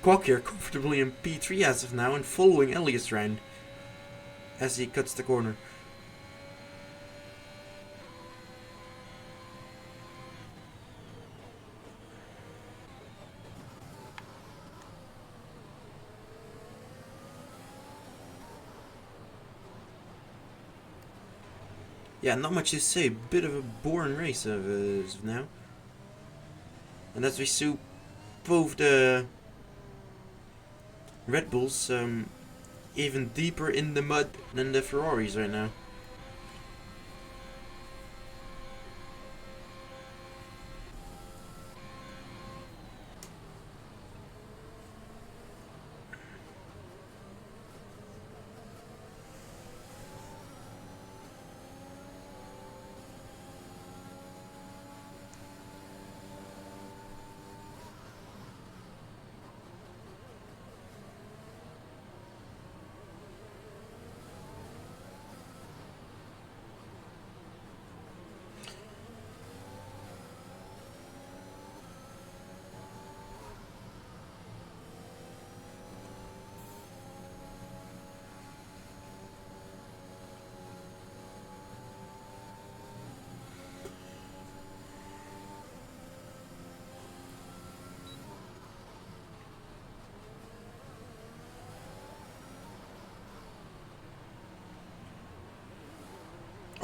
Kwok here comfortably in P3 as of now and following Elias round as he cuts the corner. Yeah, not much to say. Bit of a boring race as of now. And as we see both the Red Bulls even deeper in the mud than the Ferraris right now.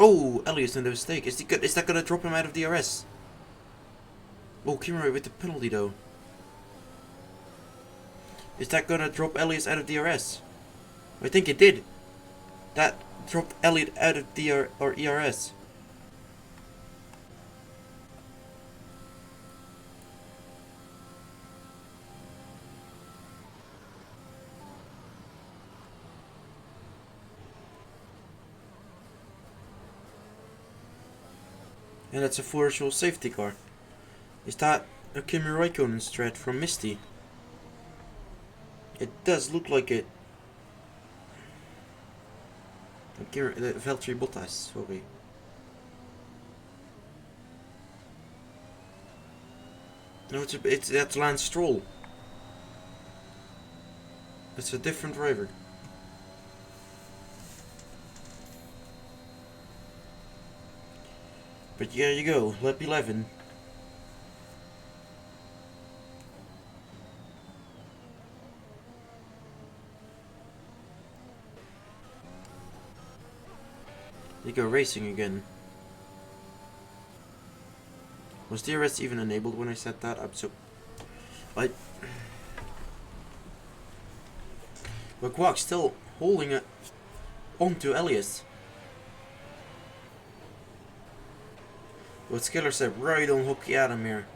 Oh, Elliot's made a mistake. Is that gonna drop him out of DRS? Oh, Kimura with the penalty though. Is that gonna drop Elliot out of DRS? I think it did. That dropped Elliot out of DR or ERS. And that's a virtual safety car. Is that a Kimi Raikkonen's threat from Misty? It does look like it. Valtteri Bottas, sorry. No, that's Lance Stroll. It's a different driver. But there you go, lap 11. They go racing again. Was DRS even enabled when I set that up? So, but Kwak's still holding it onto Elias. But Skiller said right on Hockey Adam here.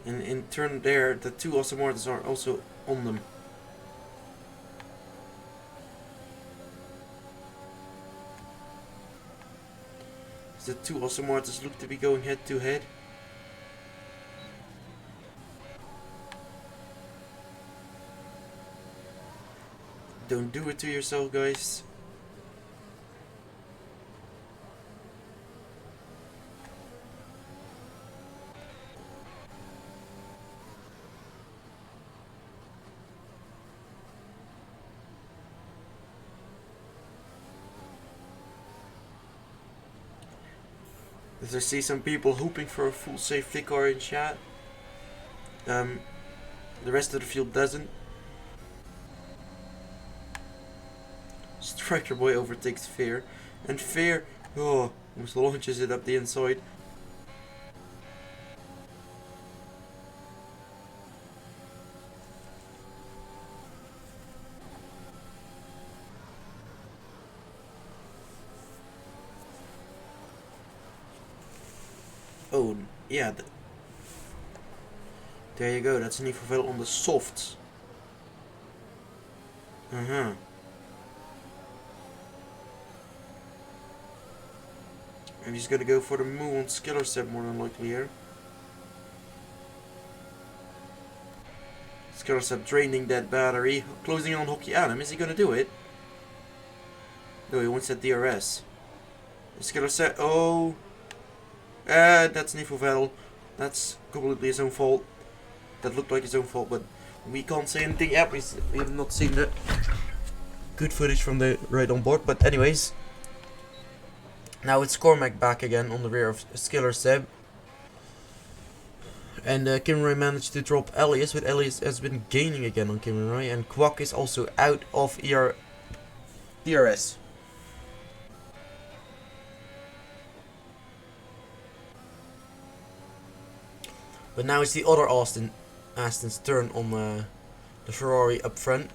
And in turn there, the two Aston Martins are also on them. The two Aston Martins look to be going head to head. Don't do it to yourself, guys. As I see some people hoping for a full safety car in chat. The rest of the field doesn't. Striker Boy overtakes Fear. And Fear, oh, almost launches it up the inside. Oh, yeah. There you go, that's an Nifovel on the softs. And he's gonna go for the move on Skiller set more than likely here. Skiller set draining that battery, closing on Hockey Adam. Is he gonna do it? No, he wants that DRS. Skiller set, oh. That's Nifovel. That's completely his own fault. That looked like his own fault, but we can't say anything yet. We have not seen the good footage from the ride on board. But anyways, now it's Cormac back again on the rear of Skiller Seb. And Kimroy managed to drop Elias, but Elias has been gaining again on Kimroy. And Kwak is also out of DRS. But now it's the other Aston's turn on the Ferrari up front.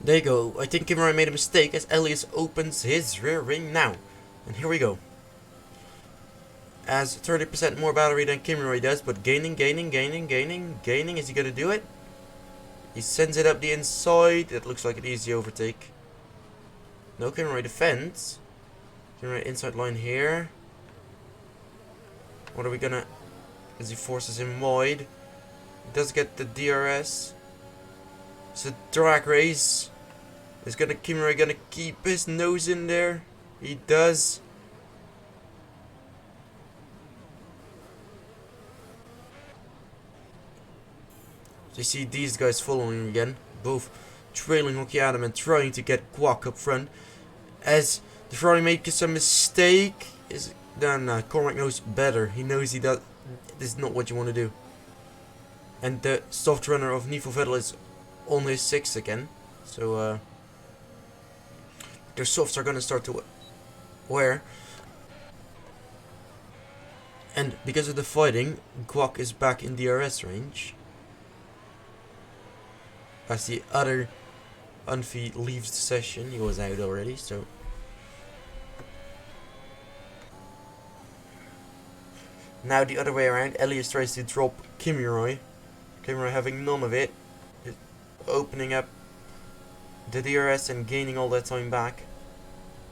There you go. I think Kimura made a mistake as Elias opens his rear ring now. And here we go. Has 30% more battery than Kimura does, but gaining. Is he gonna do it? He sends it up the inside. That looks like an easy overtake. No, Kimura defends. Kimura inside line here. What are we gonna... As he forces him wide. He does get the DRS. It's a drag race. Is Kimura gonna keep his nose in there? He does. So you see these guys following again. Both trailing Hockey Adam and trying to get Guac up front. As the Ferrari makes a mistake, then Cormac knows better. He knows this is not what you want to do. And the soft runner of Nivo Vettel is on his 6 again. So their softs are gonna start to wear. And because of the fighting, Guac is back in DRS range. As the other Unfi leaves the session, he was out already, so. Now the other way around, Elias tries to drop Kimiroy. Kimiroy having none of it. Opening up the DRS and gaining all that time back.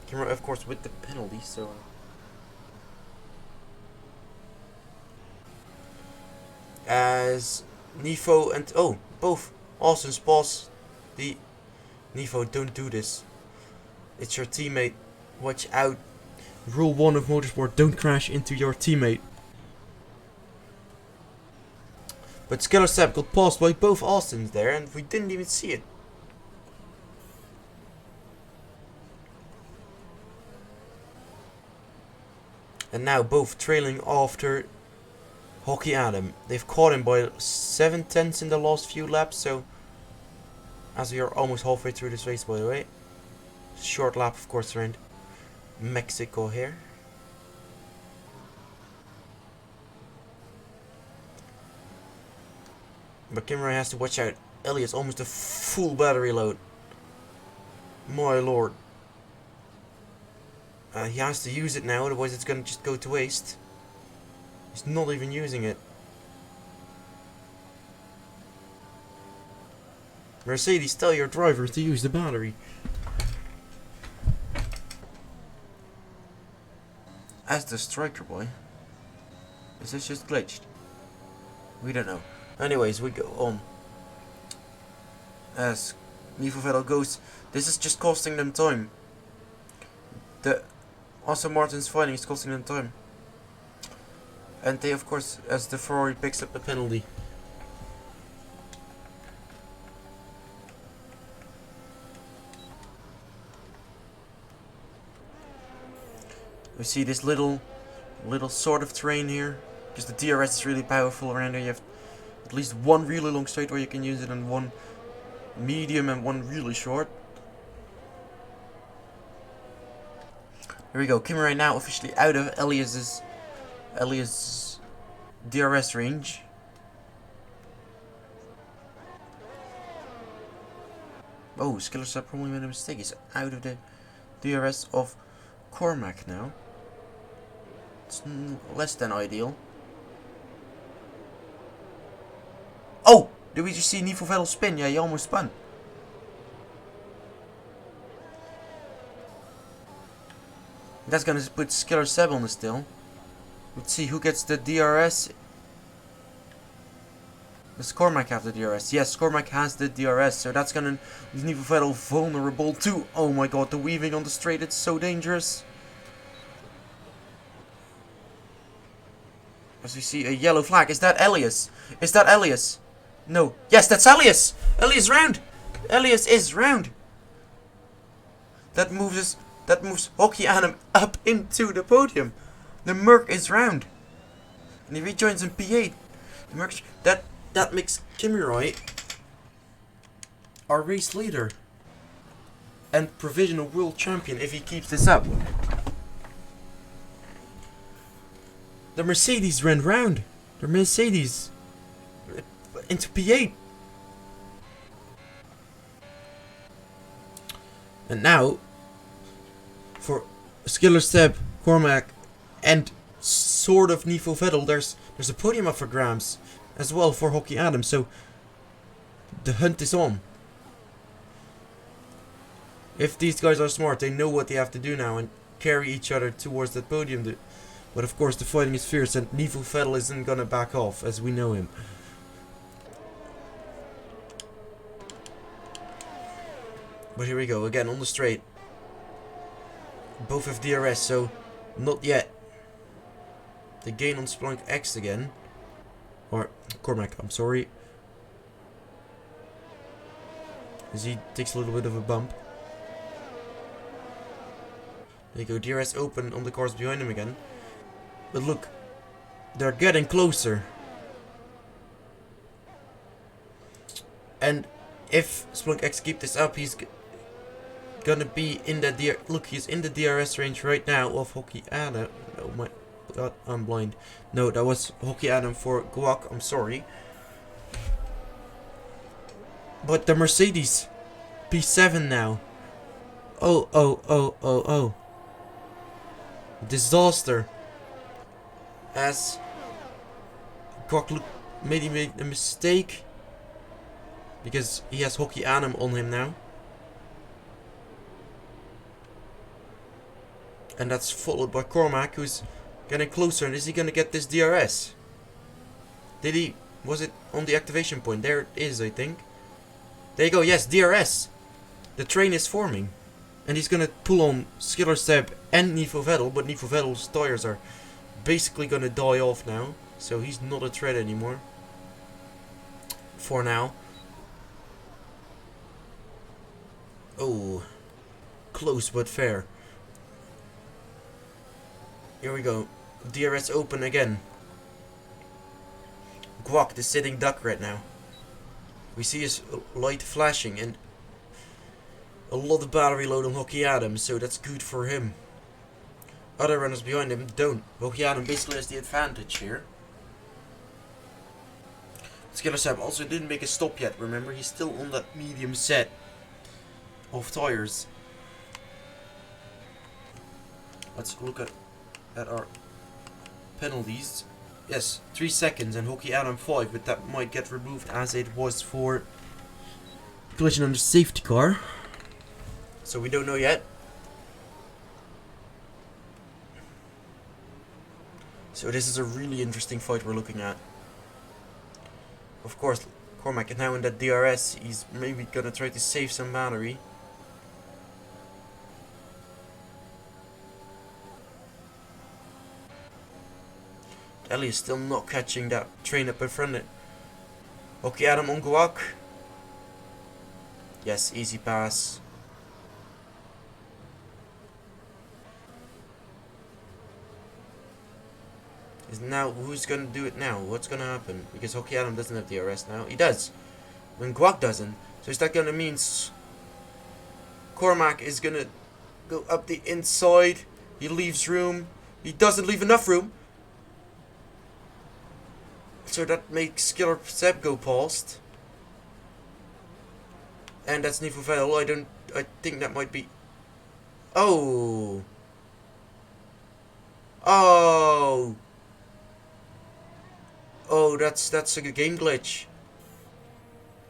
Kimiroy, of course, with the penalty, so. As Nivo and both Austin's pause the Nivo, don't do this. It's your teammate. Watch out. Rule 1 of Motorsport, don't crash into your teammate. But Skeller Seb got passed by both Austins there and we didn't even see it. And now both trailing after Hockey Adam. They've caught him by 7/10 in the last few laps, so as we are almost halfway through this race, by the way. Short lap, of course, around Mexico here. But Kimmerer has to watch out. Elias almost a full battery load. My lord. He has to use it now, otherwise it's gonna just go to waste. He's not even using it. Mercedes, tell your drivers to use the battery. As the striker boy. Is this just glitched? We don't know. Anyways, we go on. As Nivo Vettel goes, this is just costing them time. The Aston Martin's fighting is costing them time. And they, of course, as the Ferrari picks up the penalty. We see this little sort of terrain here, because the DRS is really powerful around here. You have at least one really long straight where you can use it, and one medium and one really short. Here we go. Kimmerer now officially out of Elias's DRS range. Oh, Skiller's probably made a mistake. He's out of the DRS of Cormac now. It's less than ideal. Oh! Did we just see Nivo Vettel spin? Yeah, he almost spun. That's gonna put Skiller Seb on the still. Let's see who gets the DRS. Does Cormac have the DRS? Yes, Cormac has the DRS, so that's gonna leave Nivo Vettel vulnerable too. Oh my god, the weaving on the straight, it's so dangerous. As we see a yellow flag. Is that Elias? Is that Elias? No. Yes, that's Elias! Elias round! Elias is round! That moves Hockey Adam up into the podium. The Merc is round. And he rejoins in P8. The Merc, that makes Kimiroy our race leader. And provisional world champion if he keeps this up. The Mercedes ran round. The Mercedes into P8. And now, for Skiller Seb, Cormac, and sort of Nivo Vettel, there's a podium up for grabs as well for Hockey Adam. So the hunt is on. If these guys are smart, they know what they have to do now and carry each other towards that podium. But of course, the fighting is fierce, and Nivo Vettel isn't gonna back off as we know him. But here we go, again on the straight. Both have DRS, so not yet. They gain on Splunk X again. Or Cormac, I'm sorry. As he takes a little bit of a bump. There you go, DRS open on the cars behind him again. But look, they're getting closer. And if Splunk X keep this up, he's gonna be in the look, he's in the DRS range right now of Hockey Adam. Oh my god, I'm blind. No, that was Hockey Adam for Guac, I'm sorry. But the Mercedes P7 now. Oh. Disaster. As Guac made a mistake. Because he has Hockey Adam on him now. And that's followed by Cormac, who's getting closer. And is he gonna get this DRS? Did he? Was it on the activation point? There it is, I think. There you go, yes, DRS. The train is forming. And he's gonna pull on Skiller Seb and Nivo Vettel. But Nivo Vettel's tires are basically gonna die off now. So he's not a threat anymore. For now. Oh. Close but fair. Here we go. DRS open again. Guac, the sitting duck right now. We see his light flashing and a lot of battery load on Hockey Adam, so that's good for him. Other runners behind him don't. Hockey Adam basically has the advantage here. Skiller Sam also didn't make a stop yet, remember? He's still on that medium set of tires. Let's look at our penalties. Yes, 3 seconds and Hockey Adam 5, but that might get removed as it was for collision under safety car. So we don't know yet. So this is a really interesting fight we're looking at. Of course, Cormac is now in that DRS. He's maybe gonna try to save some battery. Ellie is still not catching that train up in front of it. Hockey Adam on Guac. Yes, easy pass. Is now who's gonna do it now? What's gonna happen? Because Hockey Adam doesn't have DRS now. He does. When Guac doesn't. So is that gonna mean Cormac is gonna go up the inside? He leaves room. He doesn't leave enough room. So that makes Skiller Seb go past. And that's Nivo Vettel. I think that might be. Oh. Oh. Oh, that's a game glitch.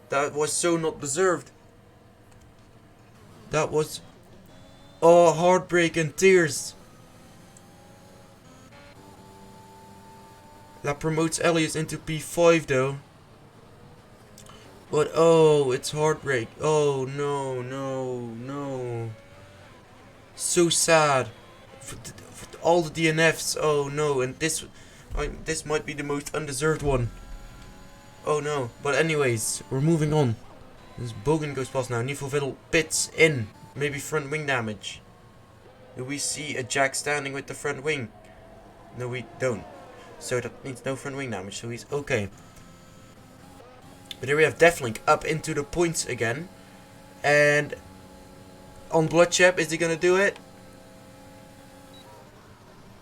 That was so not deserved. That was. Oh, heartbreak and tears. That promotes Elias into P5 though. But oh, it's heartbreak. Oh no. So sad. For all the DNFs. Oh no, and this might be the most undeserved one. Oh no. But anyways, we're moving on. This Bogan goes past now. Nivo Vettel pits in. Maybe front wing damage. Do we see a Jack standing with the front wing? No, we don't. So that means no front wing damage, so he's okay. But here we have Deflink up into the points again. And on Bloodshep, is he gonna do it?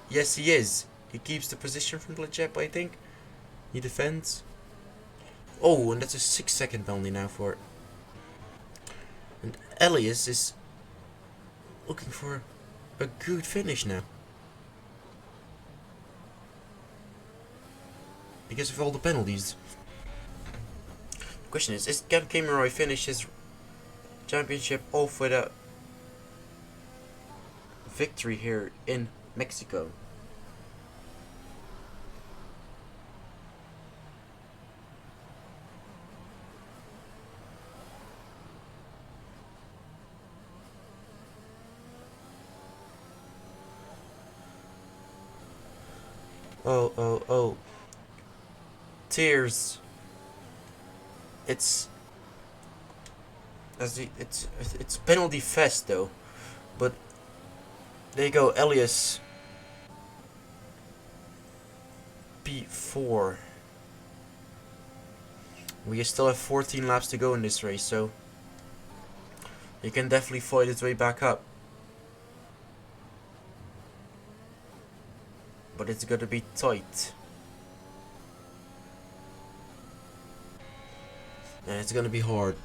Yes, he is. He keeps the position from Bloodshep, I think. He defends. Oh, and that's a 6-second penalty now for it. And Elias is looking for a good finish now. Because of all the penalties. The question is can Cameron finish his championship off with a victory here in Mexico? Oh. Tears. It's As it's penalty fest though. But there you go, Elias P4. We still have 14 laps to go in this race, so he can definitely fight his way back up. But it's gonna be tight. And it's gonna be hard.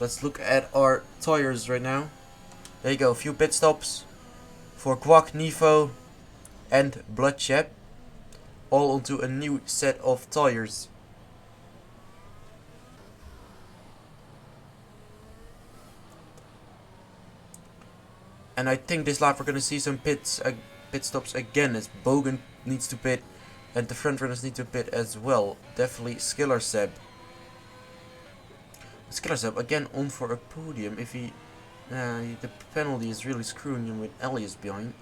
Let's look at our tires right now. There you go, a few pit stops for Quack, Nifo and Bloodshed. All onto a new set of tires. And I think this lap we're gonna see some pit stops again, as Bogan needs to pit and the front runners need to pit as well. Definitely Skiller Seb again on for a podium. If he the penalty is really screwing him with Elias behind.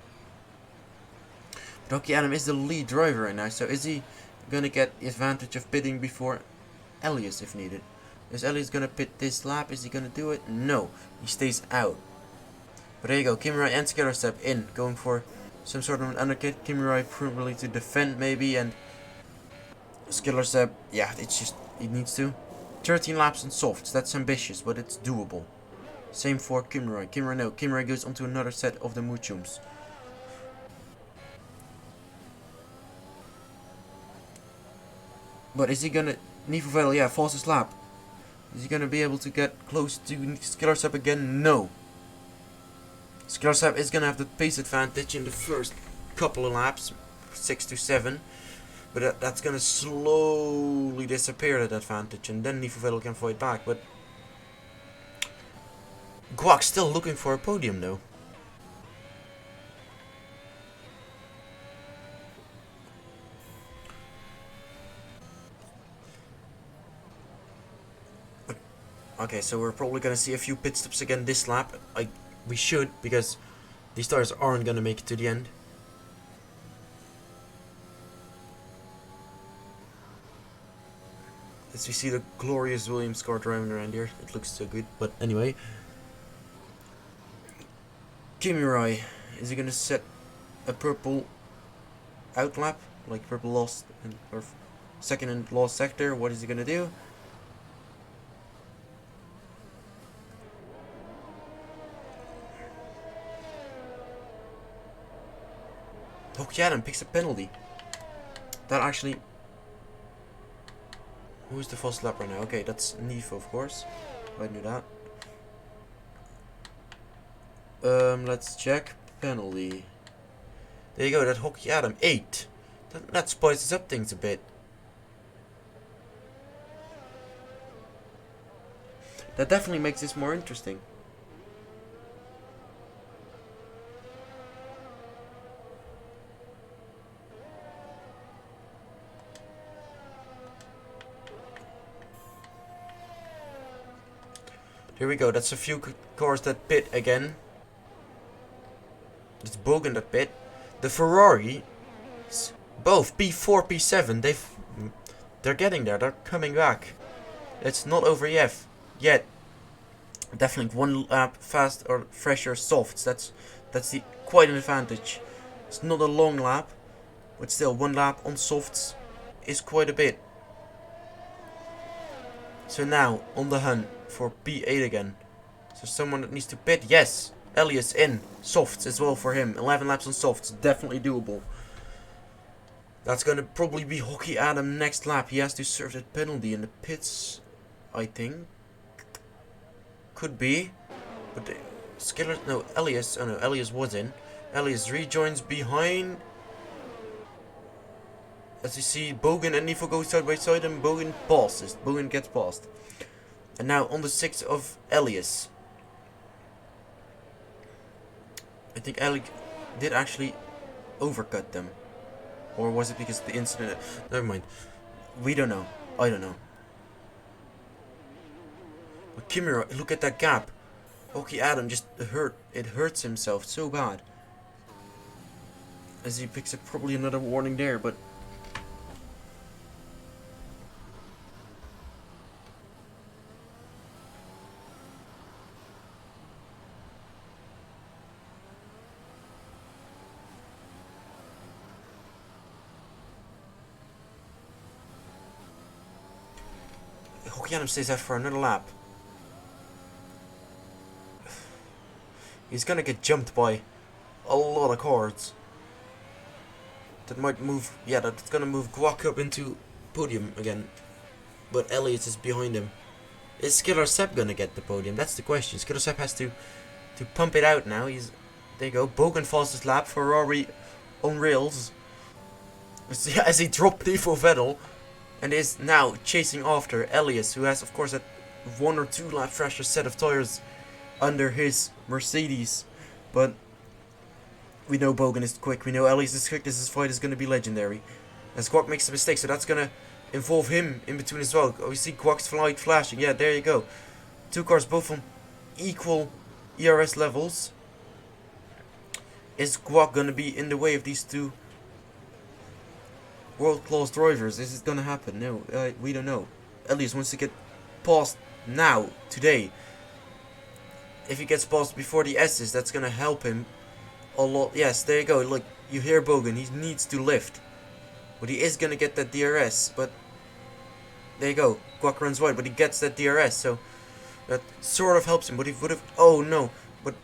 But Hockey Adam is the lead driver right now, so is he gonna get the advantage of pitting before Elias if needed? Is Elias gonna pit this lap? Is he gonna do it? No, he stays out. But there you go, Kimirai and Skiller Seb in, going for some sort of an undercut. Kimirai probably to defend maybe, and Skiller Seb, yeah, it's just, he needs to. 13 laps on softs, that's ambitious, but it's doable. Same for Kimirai. Kimirai goes onto another set of the Muchums. But is he gonna, Nifovel, yeah, fastest lap. Is he gonna be able to get close to Skiller Seb again? No. Skiller Seb is gonna have the pace advantage in the first couple of laps, 6 to 7. But that's gonna slowly disappear, that advantage, and then Nifovel can fight back. But Guak's still looking for a podium though. Okay, so we're probably gonna see a few pit stops again this lap. We should, because these tires aren't gonna make it to the end. As we see the glorious Williams car driving around here, it looks so good. But anyway, Kimirai, is he gonna set a purple outlap, like purple lost or second and lost sector? What is he gonna do? Hokiadam picks a penalty. That actually... Who's the fast lap right now? Okay, that's Nifo, of course. I knew that. Let's check. Penalty. There you go, that Hokiadam 8. That spices up things a bit. That definitely makes this more interesting. Here we go, that's a few cars that pit again. It's Bogan that pit. The Ferrari, both P4, P7, they're getting there, they're coming back. It's not over yet. Definitely one lap fast or fresher softs, that's quite an advantage. It's not a long lap, but still one lap on softs is quite a bit. So now, on the hunt for P8 again. So someone that needs to pit. Yes, Elias in. Softs as well for him. 11 laps on softs. Definitely doable. That's going to probably be Hockey Adam next lap. He has to serve that penalty in the pits, I think. Could be. But Skiller... No, Elias... Oh no, Elias was in. Elias rejoins behind... As you see, Bogan and Nifo go side by side and Bogan passes. Bogan gets past. And now on the 6th of Elias. I think Elias did actually overcut them. Or was it because of the incident? Never mind. We don't know. I don't know. But Kimura, look at that gap. Okay, Adam just it hurts himself so bad. As he picks up probably another warning there, but... Okianum stays out for another lap. He's gonna get jumped by a lot of cars. That might move, yeah, that's gonna move Guac up into podium again. But Elliott is behind him. Is Skiller Sepp gonna get the podium? That's the question. Skiller Sepp has to pump it out now. There you go. Bogan fastest lap. Ferrari on rails. As he dropped Nivo Vettel. And is now chasing after Elias, who has of course a 1 or 2 lap fresher set of tires under his Mercedes. But we know Bogan is quick. We know Elias is quick. This fight is going to be legendary. And Squawk makes a mistake, so that's going to involve him in between as well. Oh, you see Quack's light flashing. Yeah, there you go. 2 cars both on equal ERS levels. Is Quack going to be in the way of these 2 world-class drivers? Is it going to happen? No, we don't know. Elias wants to get past now, today. If he gets past before the S's, that's going to help him a lot. Yes, there you go. Look, you hear Bogan. He needs to lift. But he is going to get that DRS. But there you go. Guac runs wide, but he gets that DRS. So that sort of helps him. But he would have... Oh, no. But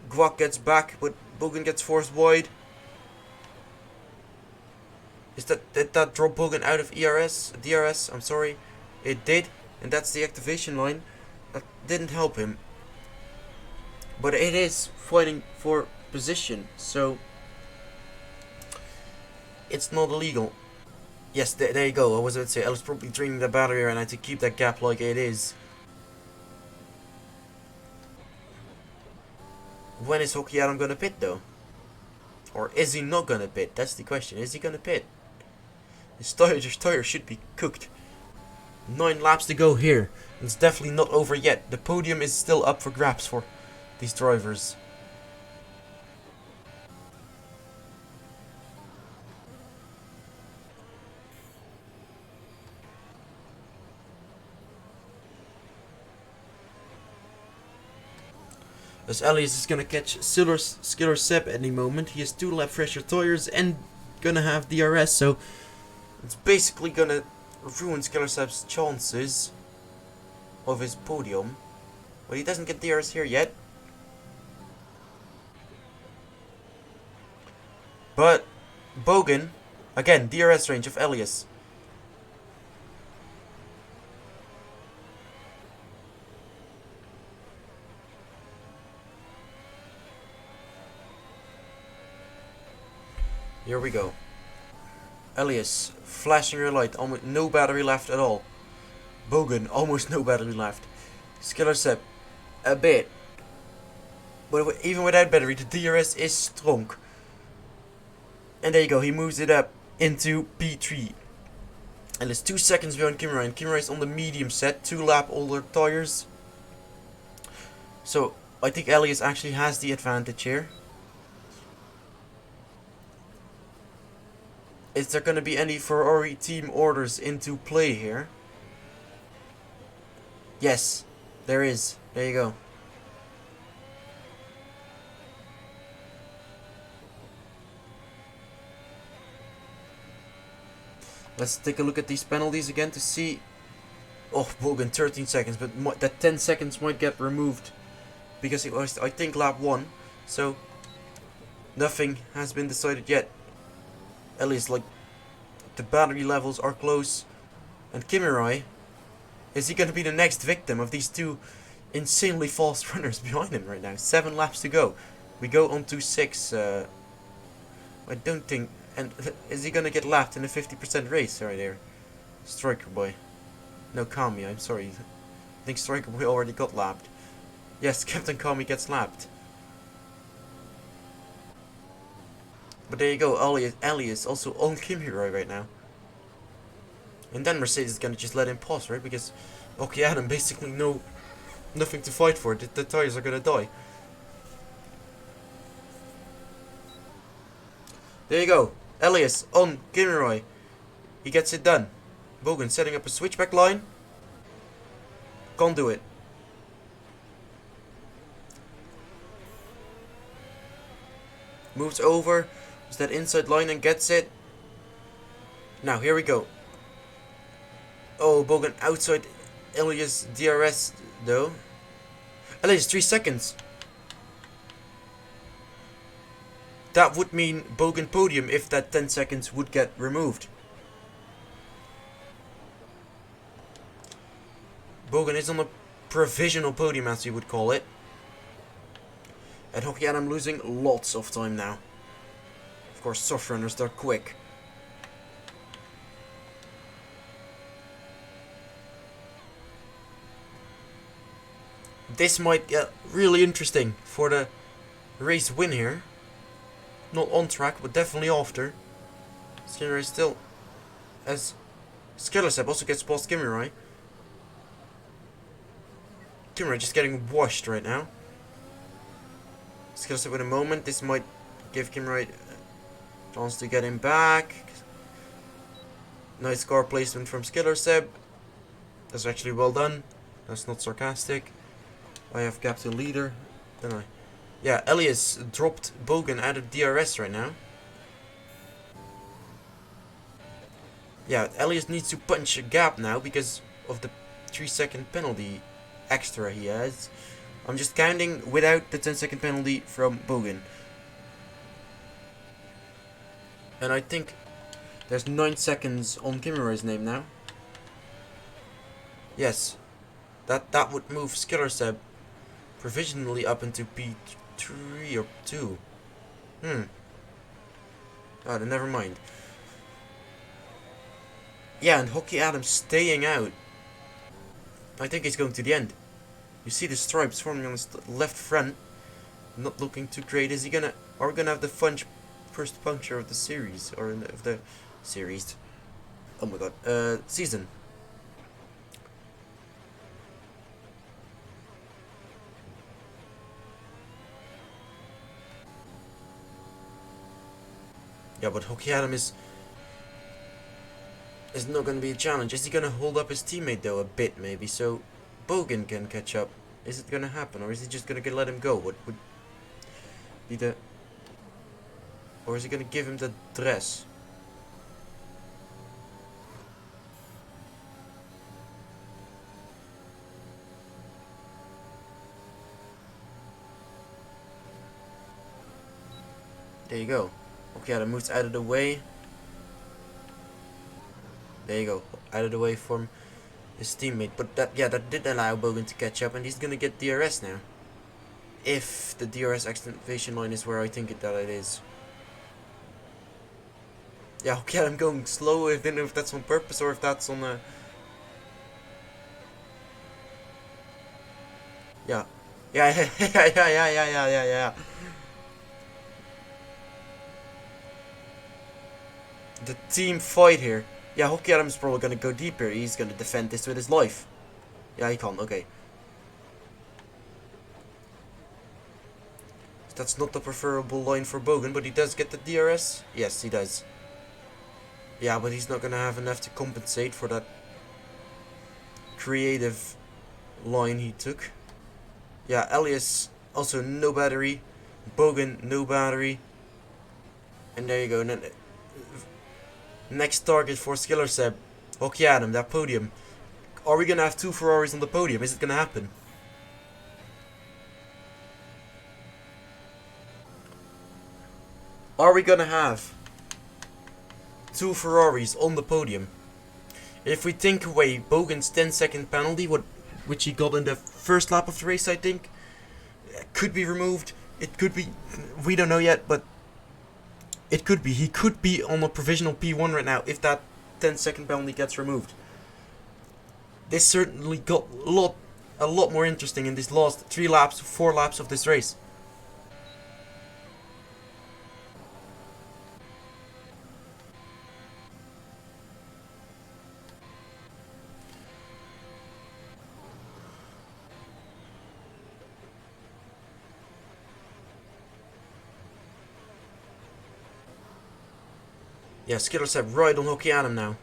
Guac gets back, but Bogan gets forced wide. Did that drop Bogan out of DRS? I'm sorry. It did. And that's the activation line. That didn't help him. But it is fighting for position. So it's not illegal. Yes, there you go. I was about to say, I was probably draining the battery right now to keep that gap like it is. When is Hockey Adam going to pit though? Or is he not going to pit? That's the question. Is he going to pit? His tire should be cooked. 9 laps to go here. It's definitely not over yet. The podium is still up for grabs for these drivers. As Elias is gonna catch Skiller Sepp any moment. He has 2 lap fresher tires and gonna have DRS, so it's basically gonna ruin Skiller Sepp's chances of his podium. But he doesn't get DRS here yet. But Bogan, again, DRS range of Elias. Here we go. Elias, flashing your light, almost no battery left at all. Bogan, almost no battery left. Skiller Sepp, a bit. But even without battery, the DRS is strong. And there you go, he moves it up into P3. And it's 2 seconds behind Kim Ryan. Kim Ryan's on the medium set, 2 lap older tires. So I think Elias actually has the advantage here. Is there going to be any Ferrari team orders into play here? Yes, there is. There you go. Let's take a look at these penalties again to see. Oh, Bogan, 13 seconds, but that 10 seconds might get removed because it was, I think, lap 1. So nothing has been decided yet. At least, like, the battery levels are close. And Kimirai, is he going to be the next victim of these 2 insanely fast runners behind him right now? 7 laps to go. We go on to 6. I don't think. And is he going to get lapped in a 50% race right there? Striker Boy. No, Kami, I'm sorry. I think Striker Boy already got lapped. Yes, Captain Kami gets lapped. But there you go, Elias also on Kimirai right now. And then Mercedes is gonna just let him pass, right? Because okay, Adam basically nothing to fight for. The tires are gonna die. There you go, Elias on Kimirai. He gets it done. Bogan setting up a switchback line. Can't do it. Moves over. Is that inside line and gets it. Now, here we go. Oh, Bogan outside Elias DRS though. Elias 3 seconds. That would mean Bogan podium if that 10 seconds would get removed. Bogan is on a provisional podium, as you would call it. And Hockey Adam losing lots of time now. Of course, soft runners, they're quick. This might get really interesting for the race win here. Not on track, but definitely after. Skinner is still, as Skellersep also gets past Kimmerai. Kimmerai just getting washed right now. Skellersep with a moment. This might give Kimmerai a chance to get him back. Nice car placement from Skellersep. That's actually well done. That's not sarcastic. I have gapped the leader, don't I? Yeah, Elias dropped Bogan out of DRS right now. Yeah, Elias needs to punch a gap now because of the 3-second penalty extra he has. I'm just counting without the 10-second penalty from Bogan. And I think there's 9 seconds on Kimmerai's name now. Yes. That would move Skellersep provisionally up into P3 or 2. Oh, then never mind. Yeah, and Hockey Adams staying out. I think he's going to the end. You see the stripes forming on his left front. Not looking too great. Is he gonna... Are we gonna have the first puncture of the series? Or of the series? Oh my god. Season. Yeah, but Hockey Adam is not going to be a challenge. Is he going to hold up his teammate though a bit maybe so Bogan can catch up? Is it going to happen, or is he just going to let him go? What would be the... Or is he going to give him the dress? There you go. Okay, Adam moves out of the way. There you go, out of the way from his teammate. But that did allow Bogan to catch up, and he's gonna get DRS now. If the DRS activation line is where I think that it is. Yeah, okay, I'm going slow. I don't know if that's on purpose or if that's on a... Yeah. Yeah. The team fight here. Yeah, Hockey Adam's probably gonna go deeper. He's gonna defend this with his life. Yeah, he can't. Okay. That's not the preferable line for Bogan, but he does get the DRS. Yes, he does. Yeah, but he's not gonna have enough to compensate for that creative line he took. Yeah, Elias also no battery. Bogan no battery. And there you go. And then, next target for Skellersep. Hockey Adam, that podium. Are we gonna have 2 Ferraris on the podium? Is it gonna happen? Are we gonna have 2 Ferraris on the podium? If we think away Bogan's 10-second penalty, which he got in the first lap of the race, I think, could be removed. It could be, we don't know yet, but it could be. He could be on a provisional P1 right now if that 10-second penalty gets removed. This certainly got a lot more interesting in these last 4 laps of this race. Yeah, Skellersep right on Hockey Adam now.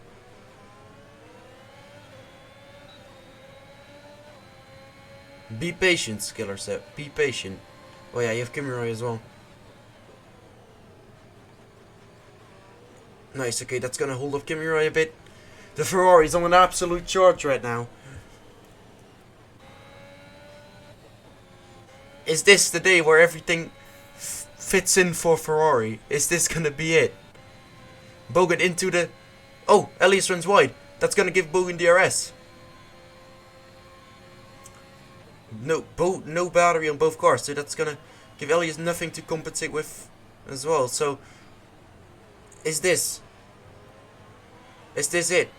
Be patient, Skellersep. Be patient. Oh yeah, you have Kimmerai as well. Nice, okay, that's gonna hold up Kimmerai a bit. The Ferrari's on an absolute charge right now. Is this the day where everything fits in for Ferrari? Is this gonna be it? Bogan into the... Oh, Elias runs wide. That's gonna give Bogan DRS. No battery on both cars, so that's gonna give Elias nothing to compensate with as well. So, is this it?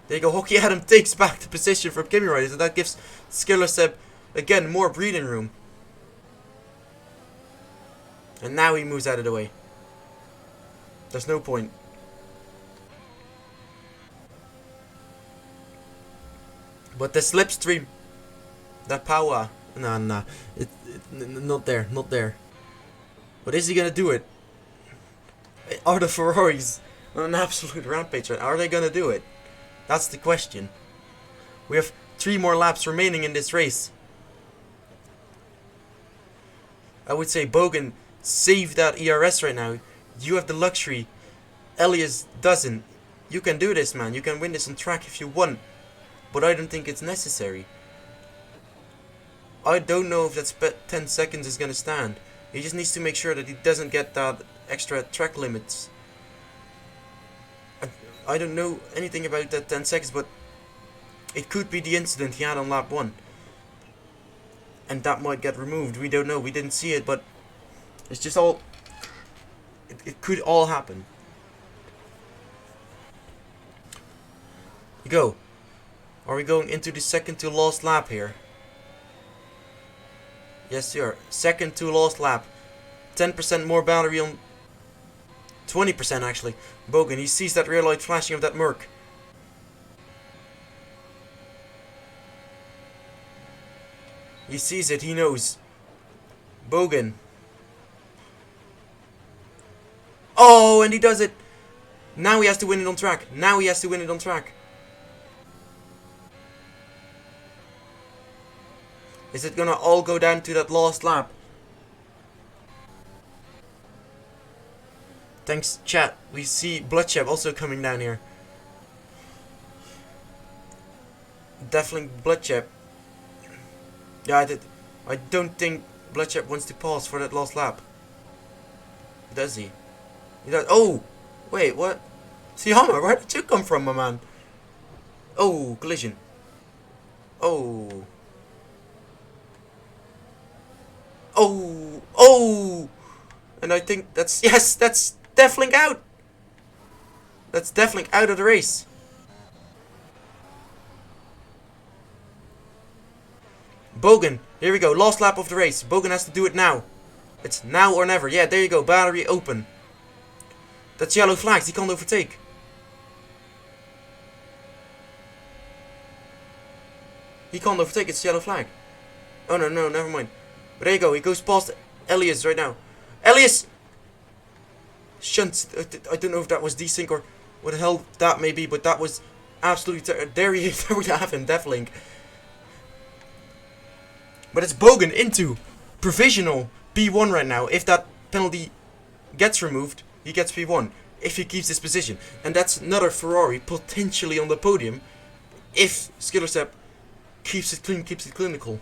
There you go. Hockey Adam takes back the position from Kimi Riders, and that gives Skiller Seb again more breathing room. And now he moves out of the way. There's no point. But the slipstream, that power, nah, not there. But is he gonna do it? Are the Ferraris on an absolute rampage? Are they gonna do it? That's the question. We have 3 more laps remaining in this race. I would say Bogan, save that ERS right now. You have the luxury. Elias doesn't. You can do this, man. You can win this on track if you want. But I don't think it's necessary. I don't know if that 10 seconds is going to stand. He just needs to make sure that he doesn't get that extra track limits. I don't know anything about that 10 seconds, but it could be the incident he had on lap 1. And that might get removed. We don't know. We didn't see it, but it's just all... It could all happen. You go. Are we going into the second to last lap here? Yes, sir. Second to last lap. 10% more battery on... 20% actually. Bogan, he sees that rear light flashing of that Merc. He sees it, he knows. Bogan. Oh, and he does it. Now he has to win it on track. Now he has to win it on track. Is it gonna all go down to that last lap? Thanks, chat. We see Bloodshep also coming down here. Definitely Bloodshep. Yeah, I don't think Bloodshep wants to pause for that last lap. Does he? He does. Oh! Wait, what? Siyama, where did you come from, my man? Oh, collision. Oh. Oh! Oh! And I think that's... Yes, that's Deflink out! That's Deflink out of the race. Bogan, here we go, last lap of the race. Bogan has to do it now. It's now or never. Yeah, there you go, battery open. That's yellow flags, he can't overtake. He can't overtake, it's yellow flag. Oh no, never mind. But there you go, he goes past Elias right now. Elias! Shunt, I don't know if that was desync or what the hell that may be, but that was absolutely there we have him, Deflink. But it's Bogan into provisional P1 right now. If that penalty gets removed, he gets P1. If he keeps this position. And that's another Ferrari potentially on the podium. If Skillerstep keeps it clean, keeps it clinical.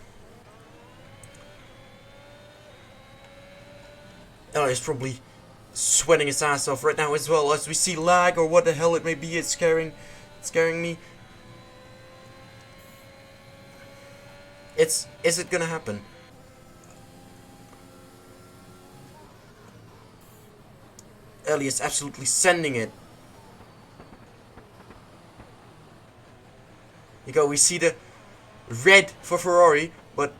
He's probably sweating his ass off right now as well, as we see lag or what the hell it may be. It's scaring me. Is it gonna happen? Elias absolutely sending it. You go, we see the red for Ferrari, but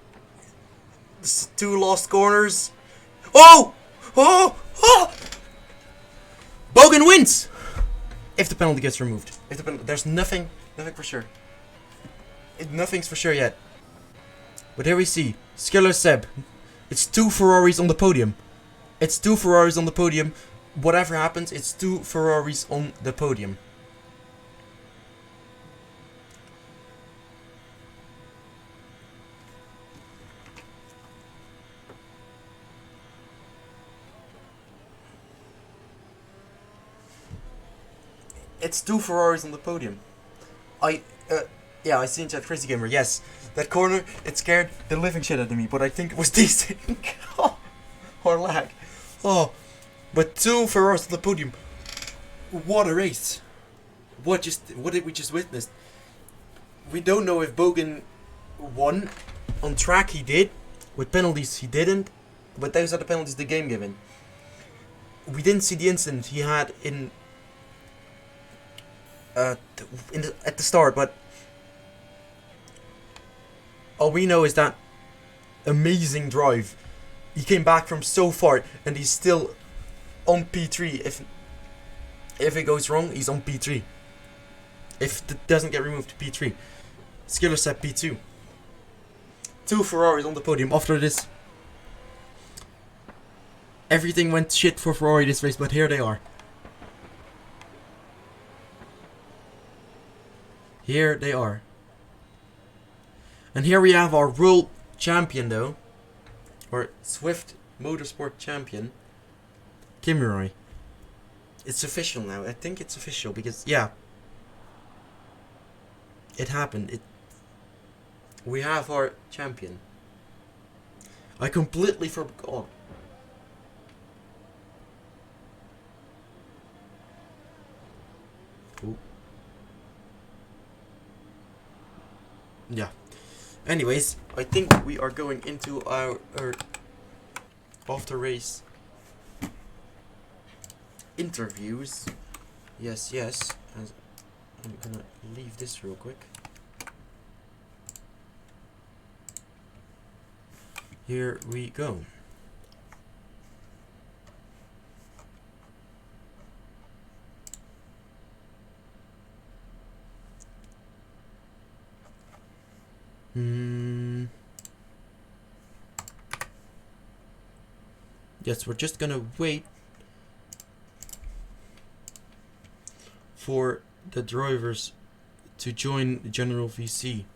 the 2 lost corners. Oh! Oh! Oh! Bogan wins! If the penalty gets removed. There's nothing for sure. Nothing's for sure yet. But here we see Skiller Seb. It's 2 Ferraris on the podium. It's 2 Ferraris on the podium. Whatever happens, it's 2 Ferraris on the podium. It's 2 Ferraris on the podium. Yeah, I see in chat Crazy Gamer. Yes, That corner, it scared the living shit out of me, but I think it was decent. Or lag. Oh, but 2 Ferraris on the podium. What a race. What did we just witness? We don't know if Bogan won. On track he did. With penalties he didn't. But those are the penalties the game given. We didn't see the incident he had at the start, but all we know is that amazing drive. He came back from so far and he's still on P3. If it goes wrong, he's on P3. If it doesn't get removed to P3. Skiller said P2. 2 Ferraris on the podium after this. Everything went shit for Ferrari this race, but here they are. Here they are. And here we have our world champion though. Or Swift Motorsport champion. Kimi. It's official now. I think it's official because, yeah. It happened. We have our champion. I completely forgot. Ooh. Yeah. Anyways, I think we are going into our after race interviews. Yes. I'm gonna leave this real quick. Here we go. Yes, we're just gonna wait for the drivers to join the general VC.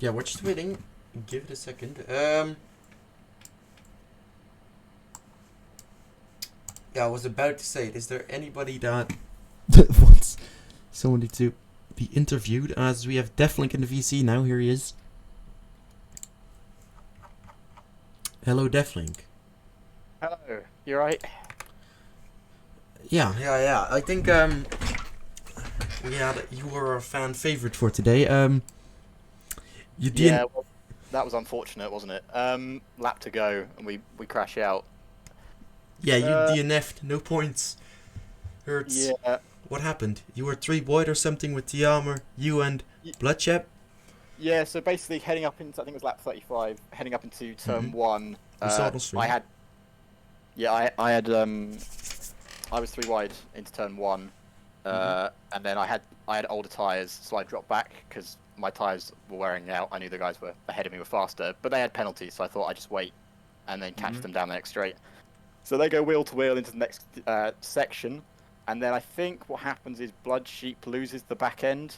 Yeah, we're just waiting. Give it a second. Yeah, I was about to say, is there anybody that wants somebody to be interviewed? As we have Deflink in the VC now. Here he is. Hello, Deflink. Hello, you right? Yeah. I think you were a fan favorite for today. You didn't. Yeah, well, that was unfortunate, wasn't it? Lap to go, and we crash out. Yeah, you DNF'd, no points. Hurts. Yeah. What happened? You were 3 wide or something with Tiamer, you and Bloodshep? Yeah, so basically heading up into, I think it was lap 35, heading up into turn 1. I was 3 wide into turn 1, and then I had older tyres, so I dropped back because my tyres were wearing out. I knew the guys were ahead of me were faster, but they had penalties, so I thought I'd just wait and then catch them down the next straight. So they go wheel to wheel into the next section, and then I think what happens is Blood Sheep loses the back end,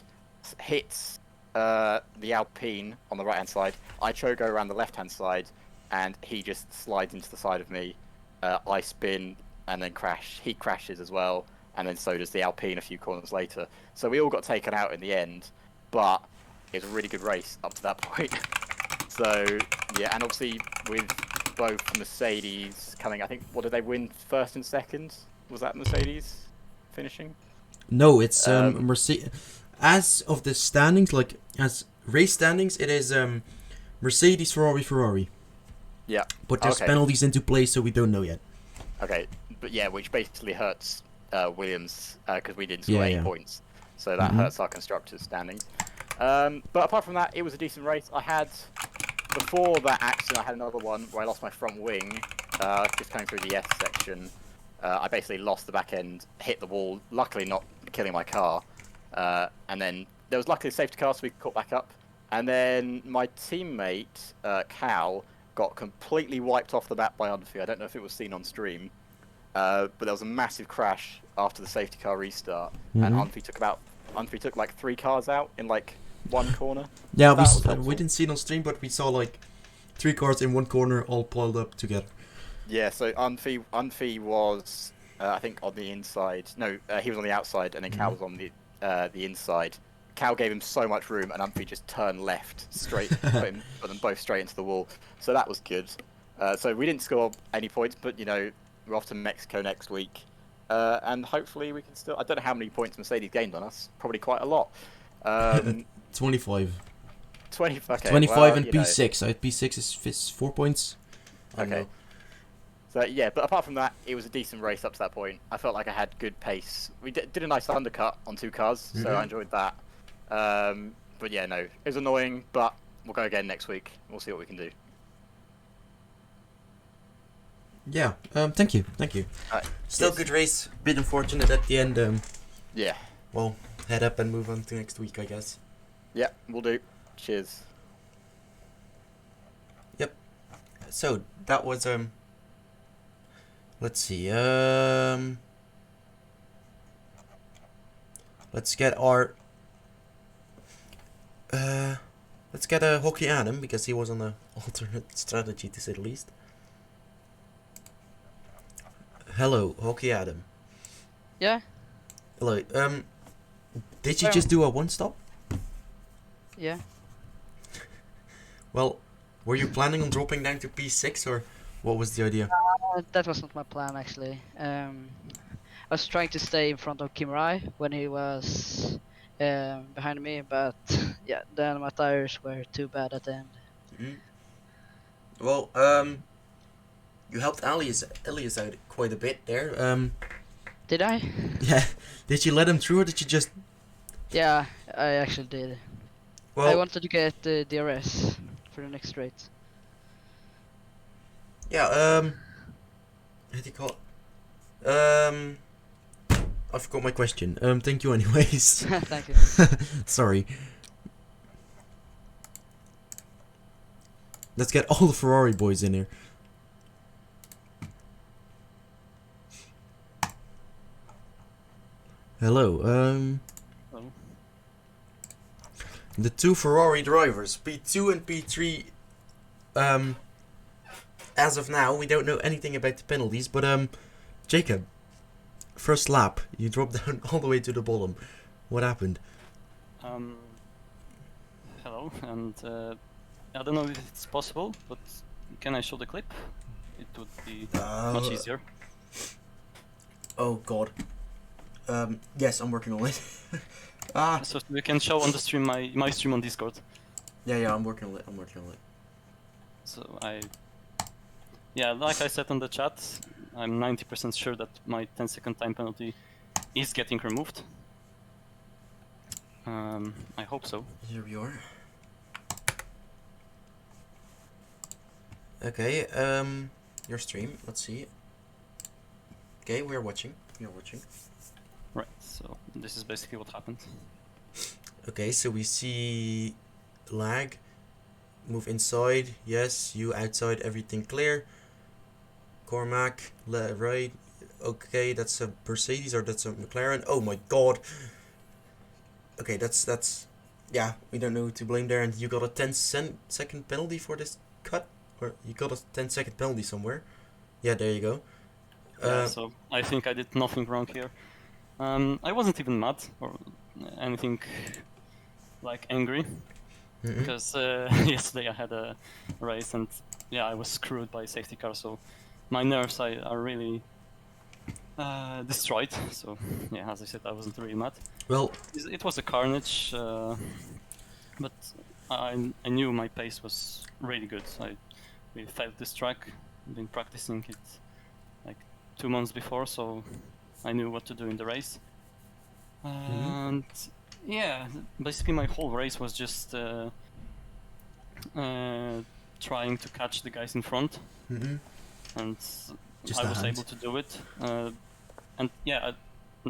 hits the Alpine on the right hand side. I go around the left hand side, and he just slides into the side of me. I spin and then crash. He crashes as well, and then so does the Alpine a few corners later. So we all got taken out in the end, but it was a really good race up to that point. So yeah, and obviously with both Mercedes coming, I think, what did they win first and second? Was that Mercedes finishing? No, it's Mercedes. As of the standings, like as race standings, it is Mercedes, Ferrari. Yeah. But there's penalties into play, so we don't know yet. Okay, but yeah, which basically hurts Williams because we didn't score 8 points, so that hurts our constructors' standings. But apart from that, it was a decent race. Before that accident, I had another one where I lost my front wing, just coming through the S section. I basically lost the back end, hit the wall, luckily not killing my car. And then there was luckily a safety car, so we caught back up. And then my teammate, Cal, got completely wiped off the map by Unfi. I don't know if it was seen on stream, but there was a massive crash after the safety car restart, and Unfi took like 3 cars out in like one corner. Yeah, That was we helpful. didn't see it on stream, but we saw like 3 cars in one corner all piled up together. Yeah, so Unfi was, I think, on the inside. No, he was on the outside, and then Cal was on the inside. Cal gave him so much room, and Unfi just turned left straight, put them both straight into the wall. So that was good. So we didn't score any points, but you know, we're off to Mexico next week, and hopefully we can still. I don't know how many points Mercedes gained on us. Probably quite a lot. 25. 20. Okay, 25 well, and you know. P6. P6 is 4 points. I don't Okay. know. So yeah, but apart from that, it was a decent race up to that point. I felt like I had good pace. We did a nice undercut on 2 cars, so I enjoyed that. But yeah, no, it was annoying, but we'll go again next week. We'll see what we can do. Yeah. Thank you. Alright. Still Cheers. good race. Bit unfortunate at the end. Yeah. Well, head up and move on to next week, I guess. Yeah, we'll do. Cheers. Yep. So that was Let's see. Let's get our. Let's get a Hockey Adam because he was on the alternate strategy to say the least. Hello, Hockey Adam. Yeah, Hello. Did you just do a 1-stop? yeah. Well, were you planning on dropping down to P6 or what was the idea? That was not my plan actually. I was trying to stay in front of Kim Rai when he was behind me, but yeah, then my tires were too bad at the end. Mhm. Well, you helped Elias out quite a bit there. Did I? Yeah. Did you let him through or did you just? Yeah, I actually did. I Well, wanted to get the DRS for the next straight. yeah. How do you call it? I forgot my question. Thank you anyways. Thank you. Sorry. Let's get all the Ferrari boys in here. Hello. Hello. The 2 Ferrari drivers, P2 and P3. As of now, we don't know anything about the penalties, but Jacob, first lap, you dropped down all the way to the bottom. What happened? Hello, and I don't know if it's possible, but can I show the clip? It would be much easier. Oh God. Yes, I'm working on it. So we can show on the stream my stream on Discord. Yeah, I'm working on it. So yeah, like I said on the chat, I'm 90% sure that my 10-second time penalty is getting removed. I hope so. Here we are. Okay, your stream. Let's see. Okay, we're watching. Right, so this is basically what happened. Okay, so we see lag. Move inside. Yes, you outside. Everything clear. Cormac, right. Okay, that's a Mercedes or that's a McLaren. Oh my God. Okay, that's. Yeah, we don't know who to blame there. And you got a 10-second penalty for this cut, or you got a 10-second penalty somewhere. Yeah, there you go. Yeah, so I think I did nothing wrong here. I wasn't even mad or anything like angry, because yesterday I had a race and yeah, I was screwed by a safety car, so my nerves are really destroyed. So yeah, as I said, I wasn't really mad. Well, It was a carnage, but I knew my pace was really good. We felt this track, been practicing it like 2 months before, so I knew what to do in the race. And yeah, basically my whole race was just trying to catch the guys in front, and Just I a was hand. able to do it. And yeah,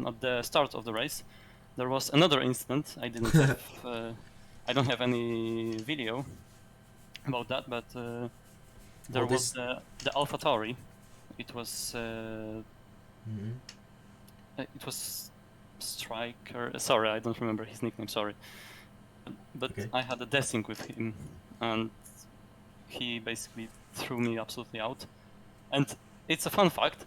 at the start of the race, there was another incident. I didn't have I don't have any video about that, but there Well, was the AlphaTauri. It was Mhm. it was Striker. Sorry, I don't remember his nickname. Sorry, but Okay. I had a desync with him, and he basically threw me absolutely out. And it's a fun fact.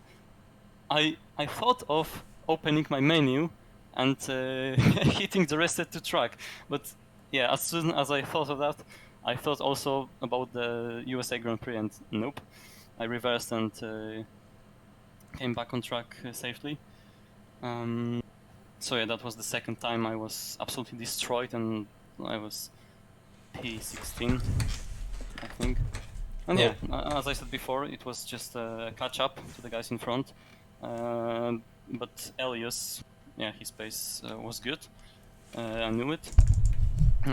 I thought of opening my menu and hitting the reset to track, but yeah, as soon as I thought of that, I thought also about the USA Grand Prix, and nope, I reversed and came back on track safely. So yeah, that was the second time I was absolutely destroyed, and I was P16, I think. And yeah, as I said before, it was just a catch up to the guys in front. But Elias, yeah, his pace was good. I knew it.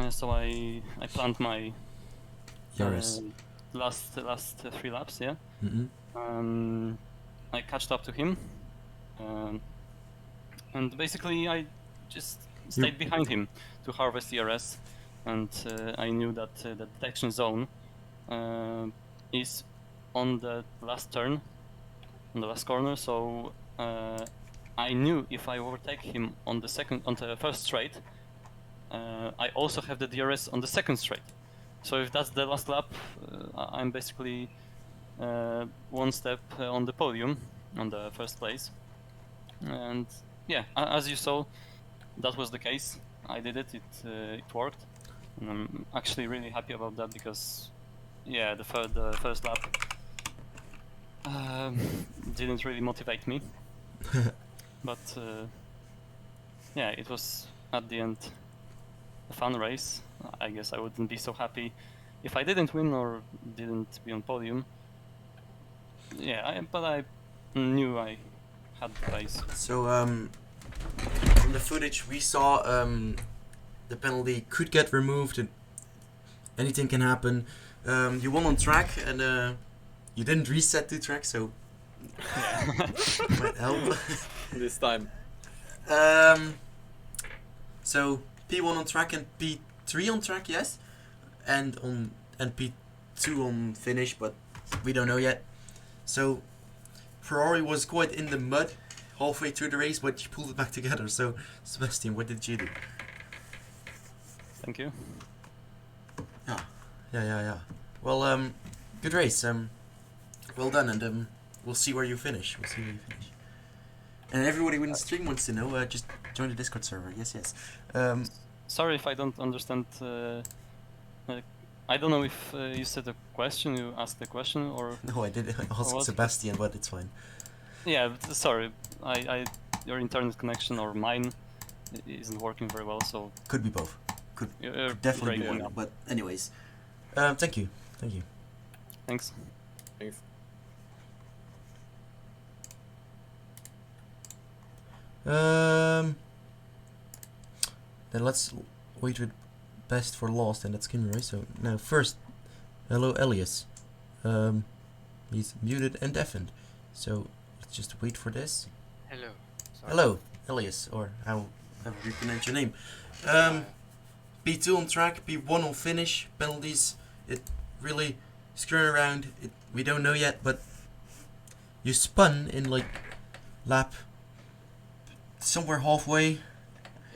So I planned my Yaris. last 3 laps. Yeah. Mhm. I catched up to him, and basically I just stayed behind him to harvest ERS, and I knew that the detection zone is on the last turn, on the last corner. So I knew if I overtake him on the first straight, I also have the DRS on the second straight. So if that's the last lap, I'm basically one step on the podium, on the first place. And yeah, as you saw, that was the case. I did it. It worked, and I'm actually really happy about that because, yeah, the first lap didn't really motivate me, but yeah, it was at the end a fun race. I guess I wouldn't be so happy if I didn't win or didn't be on podium. Yeah, but I knew I had the pace. So from the footage we saw, the penalty could get removed, and anything can happen. You won on track, and you didn't reset to track, so might help. This time. So P1 on track and P3 on track, yes, and P2 on finish, but we don't know yet. So Ferrari was quite in the mud halfway through the race, but you pulled it back together. So Sebastian, what did you do? Thank you. Yeah. Well, good race. Well done, and we'll see where you finish. And everybody in the stream wants to know. Just join the Discord server. Yes. Sorry if I don't understand. I don't know if you said a question, you asked a question, or... No, I did ask Sebastian, but it's fine. Yeah, but sorry. Your internet connection or mine isn't working very well, so... Could be both. Could definitely be one. But anyways, thank you. Thanks. Then let's wait with best for last, and that's Kimura. So now first, hello Elias. He's muted and deafened. So let's just wait for this. Hello. Sorry. Hello, Elias, or however you pronounce your name. P2 on track, P1 on finish. Penalties, it really screwing around. We don't know yet, but you spun in like lap somewhere halfway.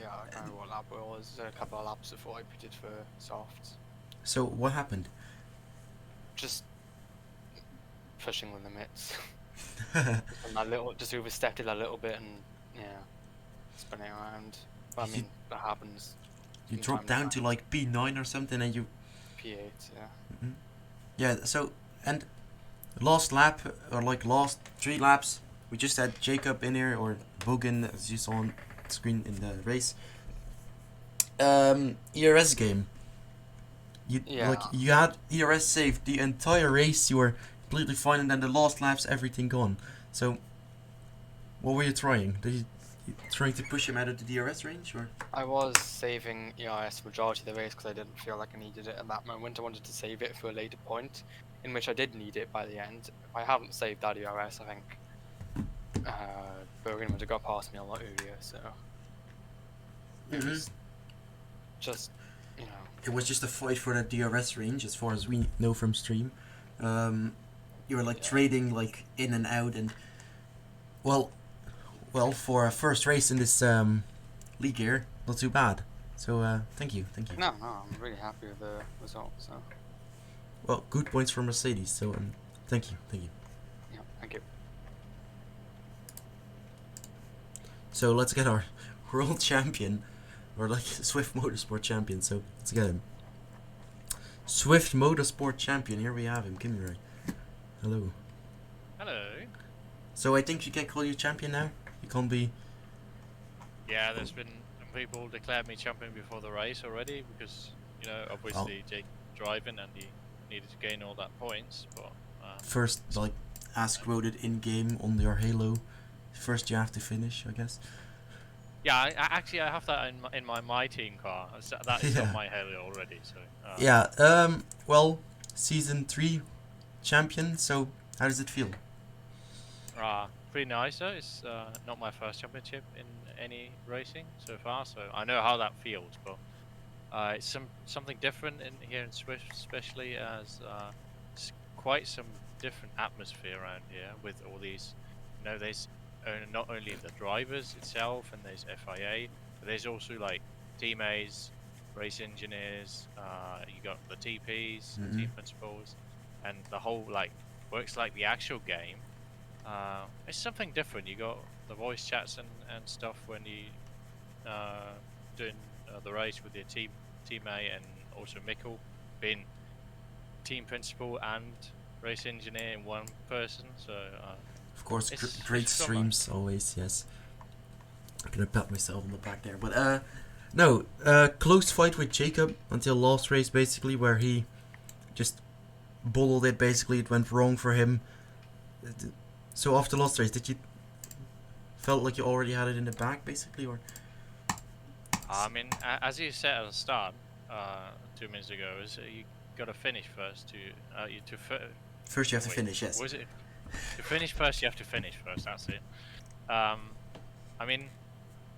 Yeah, I don't know what lap it was. A couple of laps before I pitted for softs. So what happened? Just pushing the limits. And just overstepped it a little bit and yeah, spinning around. But I mean, that happens. You dropped down to like P9 or something, and you... P8, yeah. Mm-hmm. Yeah, so, and last lap, or like last 3 laps, we just had Jacob in here, or Bogan, as you saw on screen in the race. ERS game. You had ERS saved the entire race, you were completely fine, and then the last laps, everything gone. So, what were you trying? Trying to push him out of the DRS range, or? I was saving ERS majority of the race because I didn't feel like I needed it at that moment. I wanted to save it for a later point, in which I did need it by the end. If I haven't saved that ERS, I think Bergen would have got past me a lot earlier. So it was just you know. It was just a fight for the DRS range, as far as we know from stream. You were like trading like in and out, and well, for a first race in this league here, not too bad. So thank you. No, I'm really happy with the result. So Well, good points for Mercedes. So thank you. yeah, thank you. So let's get our world champion, or like Swift Motorsport champion. So let's get him. Swift Motorsport champion. Here we have him, Kimura. Hello. Hello. So I think you can call you champion now. You can't be. Yeah, there's been people declared me champion before the race already because, you know, obviously Jake driving and he needed to gain all that points. But First, like, as quoted in game on your Halo, first you have to finish, I guess. yeah, I actually I have that in my team car. That is Yeah. on my Halo already. So Yeah. Well, season 3 champion. So how does it feel? pretty nice though. It's not my first championship in any racing so far, so I know how that feels. But it's something different here in Swift, especially as it's quite some different atmosphere around here with all these. You know, there's not only the drivers itself and there's FIA, but there's also like teammates, race engineers. You got the TPs, the team principals, and the whole like works like the actual game. It's something different. You got the voice chats and stuff when you doing the race with your teammate, and also Mikkel being team principal and race engineer in one person. So Of course, it's great fun. streams always. Yes. I'm gonna pat myself on the back there, but no, close fight with Jacob until last race, basically, where he just bottled it. Basically, it went wrong for him. So after last race, did you felt like you already had it in the bag, basically, or? I mean, as you said at the start, 2 minutes ago, is you got to finish first First, you have to wait, finish. Yes. Was it to finish first? You have to finish first. That's it. I mean,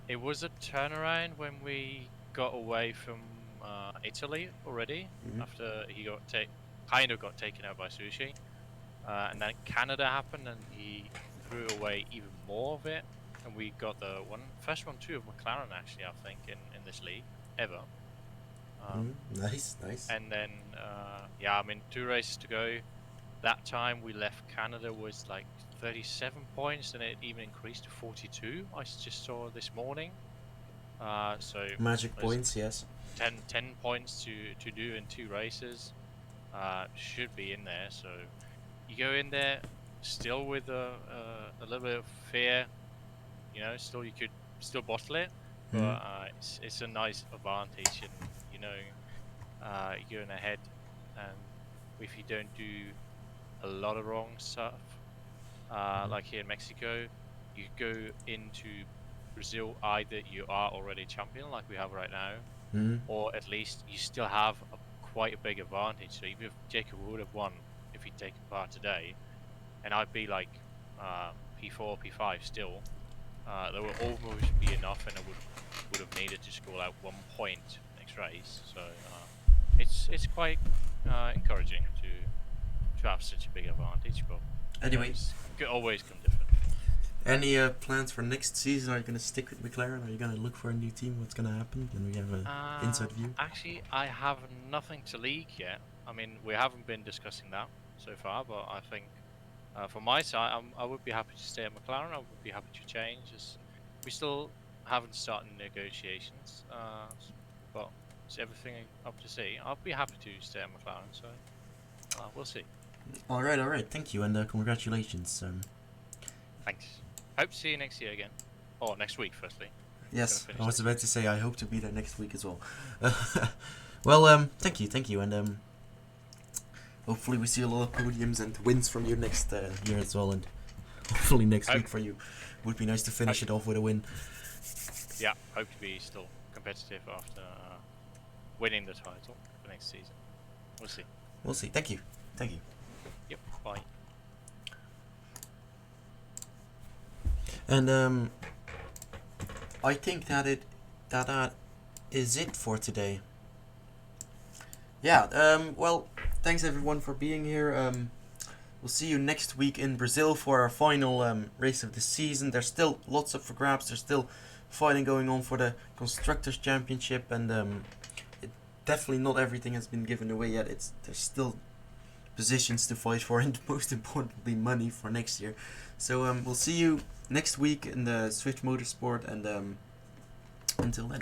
it was a turnaround when we got away from Italy already after he got kind of got taken out by Sushi, and then Canada happened and he threw away even more of it, and we got the first one too of McLaren actually, I think, in this league ever. Nice. And then yeah, I mean 2 races to go. That time we left Canada was like 37 points, and it even increased to 42. I just saw this morning. So Magic there's points, yes. 10 points to do in 2 races. Should be in there. So you go in there still with a little bit of fear. You know, still you could still bottle it, but it's a nice advantage, and you know, you're going ahead, and if you don't do a lot of wrong stuff, like here in Mexico, you go into Brazil, either you are already champion like we have right now, or at least you still have quite a big advantage. So even if Jacob would have won if he'd taken part today, and I'd be like P4, P5 still, there will almost be enough, and I would have needed to score out 1 point next race. So it's quite encouraging to have such a big advantage. But Anyway, could always come different. any plans for next season? Are you gonna stick with McLaren? Are you gonna look for a new team? What's gonna happen? Can we have an inside view? Actually, I have nothing to leak yet. I mean, we haven't been discussing that so far, but I think from my side, I would be happy to stay at McLaren. I would be happy to change. We still haven't started negotiations, but it's everything up to see. I'll be happy to stay at McLaren, so we'll see. All right. Thank you, and congratulations. Thanks. Hope to see you next year again, or next week, firstly. Yes, finish I was next about to say I hope to be there next week as well. Well, thank you, and hopefully we see a lot of podiums and wins from you next year as well, and hopefully next week for you. Would be nice to finish it off with a win. Yeah, hope to be still competitive after winning the title for next season. We'll see. We'll see. Thank you. Yep. Bye. And I think that is it for today. Yeah. Well, thanks everyone for being here. We'll see you next week in Brazil for our final race of the season. There's still lots up for grabs. There's still fighting going on for the Constructors' Championship, and definitely not everything has been given away yet. There's still positions to fight for, and most importantly, money for next year. So we'll see you next week in the Swift Motorsport, and until then.